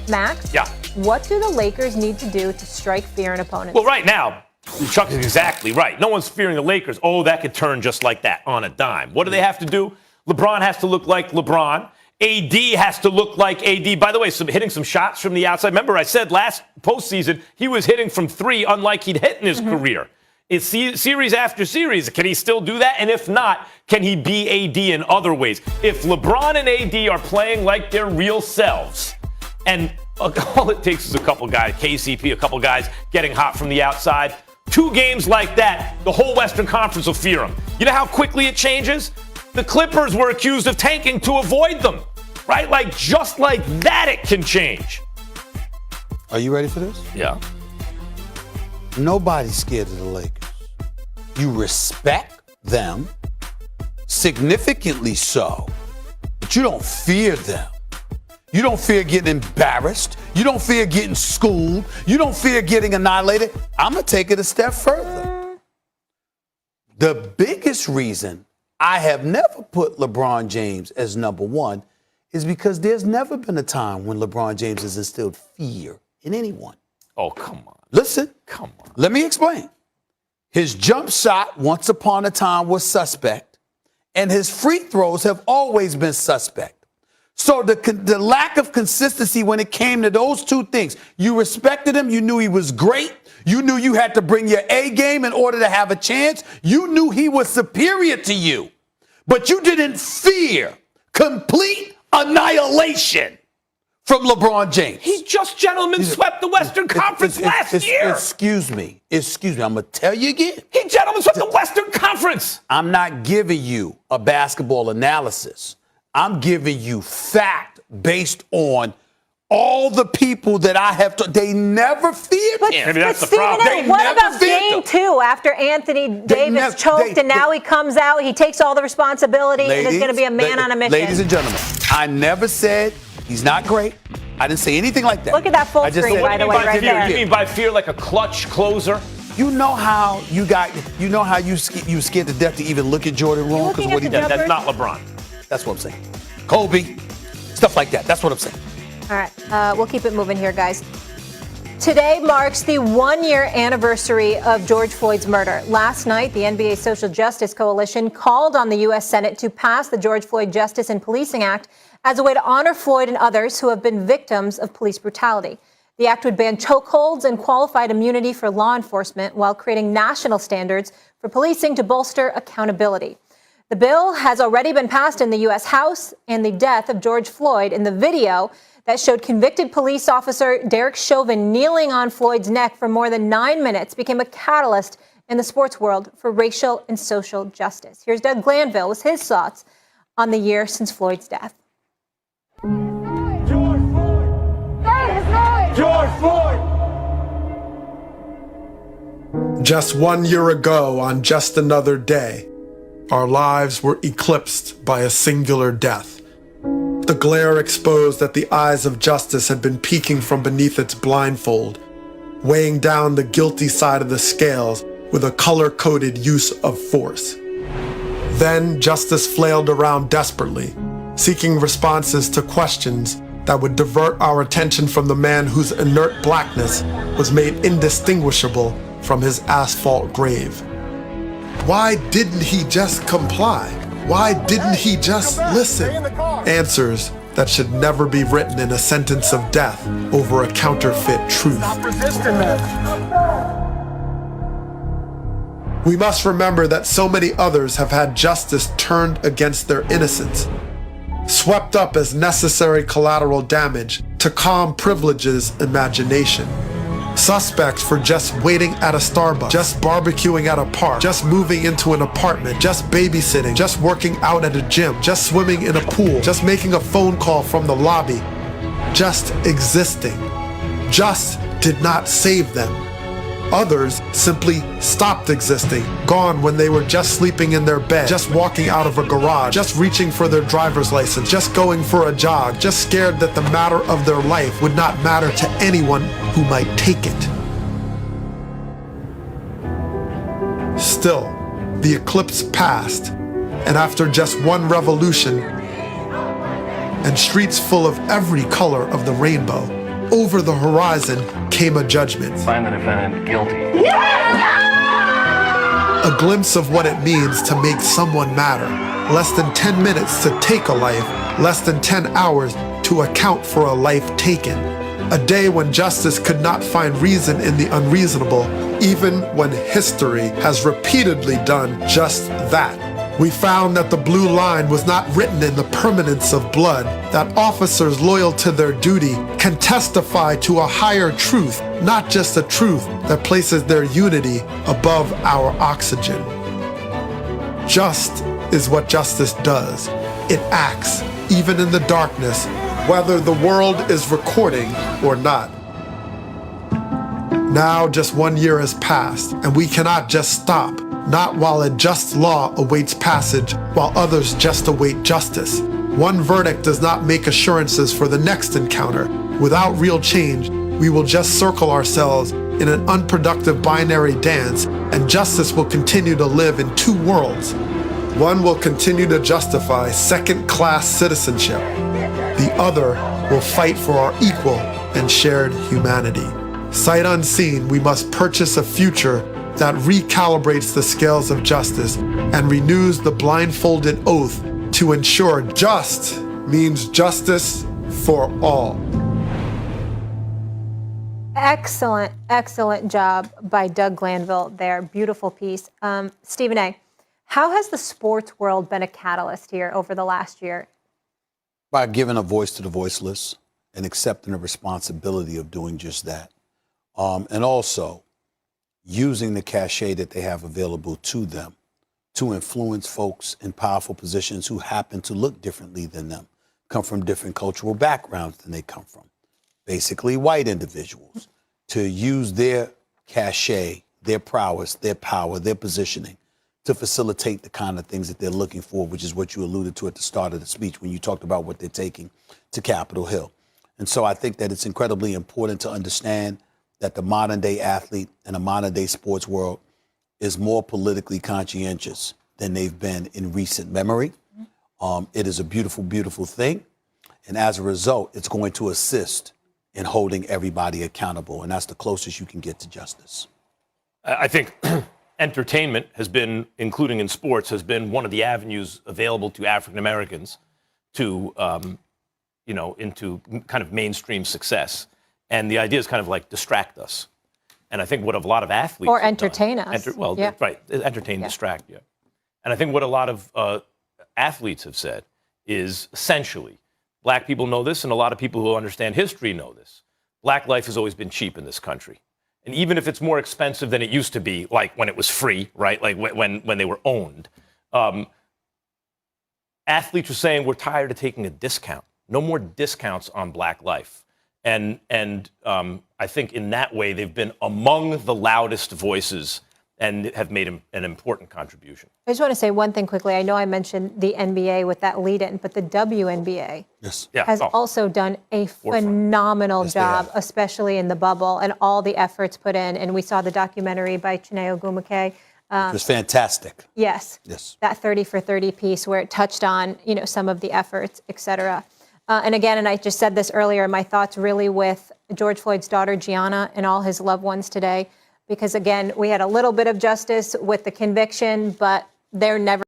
Max? Yeah. What do the Lakers need to do to strike fear in opponents? Well, right now, Chuck is exactly right. No one's fearing the Lakers. Oh, that could turn just like that on a dime. What do they have to do? LeBron has to look like LeBron, AD has to look like AD. By the way, hitting some shots from the outside. Remember, I said last postseason he was hitting from 3 unlike he'd hit in his career. It's series after series. Can he still do that? And if not, can he be AD in other ways? If LeBron and AD are playing like their real selves, and all it takes is a couple guys, KCP, a couple guys getting hot from the outside, 2 games like that, the whole Western Conference will fear them. You know how quickly it changes? The Clippers were accused of tanking to avoid them, right? Like, just like that, it can change. Are you ready for this? Yeah. Nobody's scared of the Lakers. You respect them, significantly so, but you don't fear them. You don't fear getting embarrassed. You don't fear getting schooled. You don't fear getting annihilated. I'm going to take it a step further. The biggest reason I have never put LeBron James as number 1 is because there's never been a time when LeBron James has instilled fear in anyone. Oh, come on. Listen. Come on. Let me explain. His jump shot once upon a time was suspect, and his free throws have always been suspect. So the lack of consistency when it came to those 2 things, you respected him, you knew he was great, you knew you had to bring your A game in order to have a chance, you knew he was superior to you, but you didn't fear complete annihilation from LeBron James. He just gentlemen swept the Western Conference last year. Excuse me, I'm going to tell you again. He gentlemen swept the Western Conference. I'm not giving you a basketball analysis. I'm giving you fact based on all the people that I have they never feared him. Maybe that's the problem. What about game 2 after Anthony Davis choked and now he comes out, he takes all the responsibility and there's going to be a man on a mission? Ladies and gentlemen, I never said he's not great. I didn't say anything like that. Look at that full screen, by the way, right there. You mean by fear like a clutch closer? You know how you scared to death to even look at Jordan wrong because of what he did? That's not LeBron. That's what I'm saying. Kobe, stuff like that. That's what I'm saying. All right, we'll keep it moving here, guys. Today marks the 1-year anniversary of George Floyd's murder. Last night, the NBA Social Justice Coalition called on the U.S. Senate to pass the George Floyd Justice and Policing Act as a way to honor Floyd and others who have been victims of police brutality. The act would ban chokeholds and qualified immunity for law enforcement while creating national standards for policing to bolster accountability. The bill has already been passed in the U.S. House, and the death of George Floyd in the video that showed convicted police officer Derek Chauvin kneeling on Floyd's neck for more than 9 minutes became a catalyst in the sports world for racial and social justice. Here's Doug Glanville with his thoughts on the year since Floyd's death. George Floyd! Say his name! George Floyd! Just 1 year ago, on just another day, our lives were eclipsed by a singular death. The glare exposed that the eyes of justice had been peeking from beneath its blindfold, weighing down the guilty side of the scales with a color-coded use of force. Then justice flailed around desperately, seeking responses to questions that would divert our attention from the man whose inert blackness was made indistinguishable from his asphalt grave. Why didn't he just comply? Why didn't he just listen? Answers that should never be written in a sentence of death over a counterfeit truth. Stop resisting that. We must remember that so many others have had justice turned against their innocence, swept up as necessary collateral damage to calm privilege's imagination. Suspects for just waiting at a Starbucks, just barbecuing at a park, just moving into an apartment, just babysitting, just working out at a gym, just swimming in a pool, just making a phone call from the lobby, just existing. Just did not save them. Others simply stopped existing, gone when they were just sleeping in their bed, just walking out of a garage, just reaching for their driver's license, just going for a jog, just scared that the matter of their life would not matter to anyone who might take it. Still, the eclipse passed, and after just one revolution and streets full of every color of the rainbow, over the horizon came a judgment. Find the defendant guilty. A glimpse of what it means to make someone matter. Less than 10 minutes to take a life, less than 10 hours to account for a life taken. A day when justice could not find reason in the unreasonable, even when history has repeatedly done just that. We found that the blue line was not written in the permanence of blood, that officers loyal to their duty can testify to a higher truth, not just a truth that places their unity above our oxygen. Just is what justice does. It acts, even in the darkness, whether the world is recording or not. Now just 1 year has passed, and we cannot just stop. Not while a just law awaits passage, while others just await justice. One verdict does not make assurances for the next encounter. Without real change, we will just circle ourselves in an unproductive binary dance, and justice will continue to live in two worlds. One will continue to justify second-class citizenship. The other will fight for our equal and shared humanity. Sight unseen, we must purchase a future that recalibrates the scales of justice and renews the blindfolded oath to ensure just means justice for all. Excellent, excellent job by Doug Glanville there. Beautiful piece. Stephen A., how has the sports world been a catalyst here over the last year? By giving a voice to the voiceless and accepting the responsibility of doing just that. And also, using the cachet that they have available to them to influence folks in powerful positions who happen to look differently than them, come from different cultural backgrounds than they come from, basically white individuals, to use their cachet, their prowess, their power, their positioning to facilitate the kind of things that they're looking for, which is what you alluded to at the start of the speech when you talked about what they're taking to Capitol Hill. And so I think that it's incredibly important to understand that the modern day athlete and the modern day sports world is more politically conscientious than they've been in recent memory. It is a beautiful, beautiful thing. And as a result, it's going to assist in holding everybody accountable. And that's the closest you can get to justice. I think entertainment has been, including in sports, has been one of the avenues available to African Americans to, into kind of mainstream success. And the idea is kind of like distract us. And I think what a lot of athletes or entertain us. Right, entertain, distract, yeah. And I think what a lot of athletes have said is essentially, black people know this, and a lot of people who understand history know this. Black life has always been cheap in this country. And even if it's more expensive than it used to be, like when it was free, right, like when they were owned, athletes are saying we're tired of taking a discount. No more discounts on black life. And I think in that way, they've been among the loudest voices and have made an important contribution. I just want to say one thing quickly. I know I mentioned the NBA with that lead-in, but the WNBA has also done a phenomenal job, especially in the bubble and all the efforts put in. And we saw the documentary by Chiney Ogwumike. It was fantastic. Yes. That 30 for 30 piece where it touched on, some of the efforts, et cetera. And again, and I just said this earlier, my thoughts really with George Floyd's daughter, Gianna, and all his loved ones today. Because again, we had a little bit of justice with the conviction, but they're never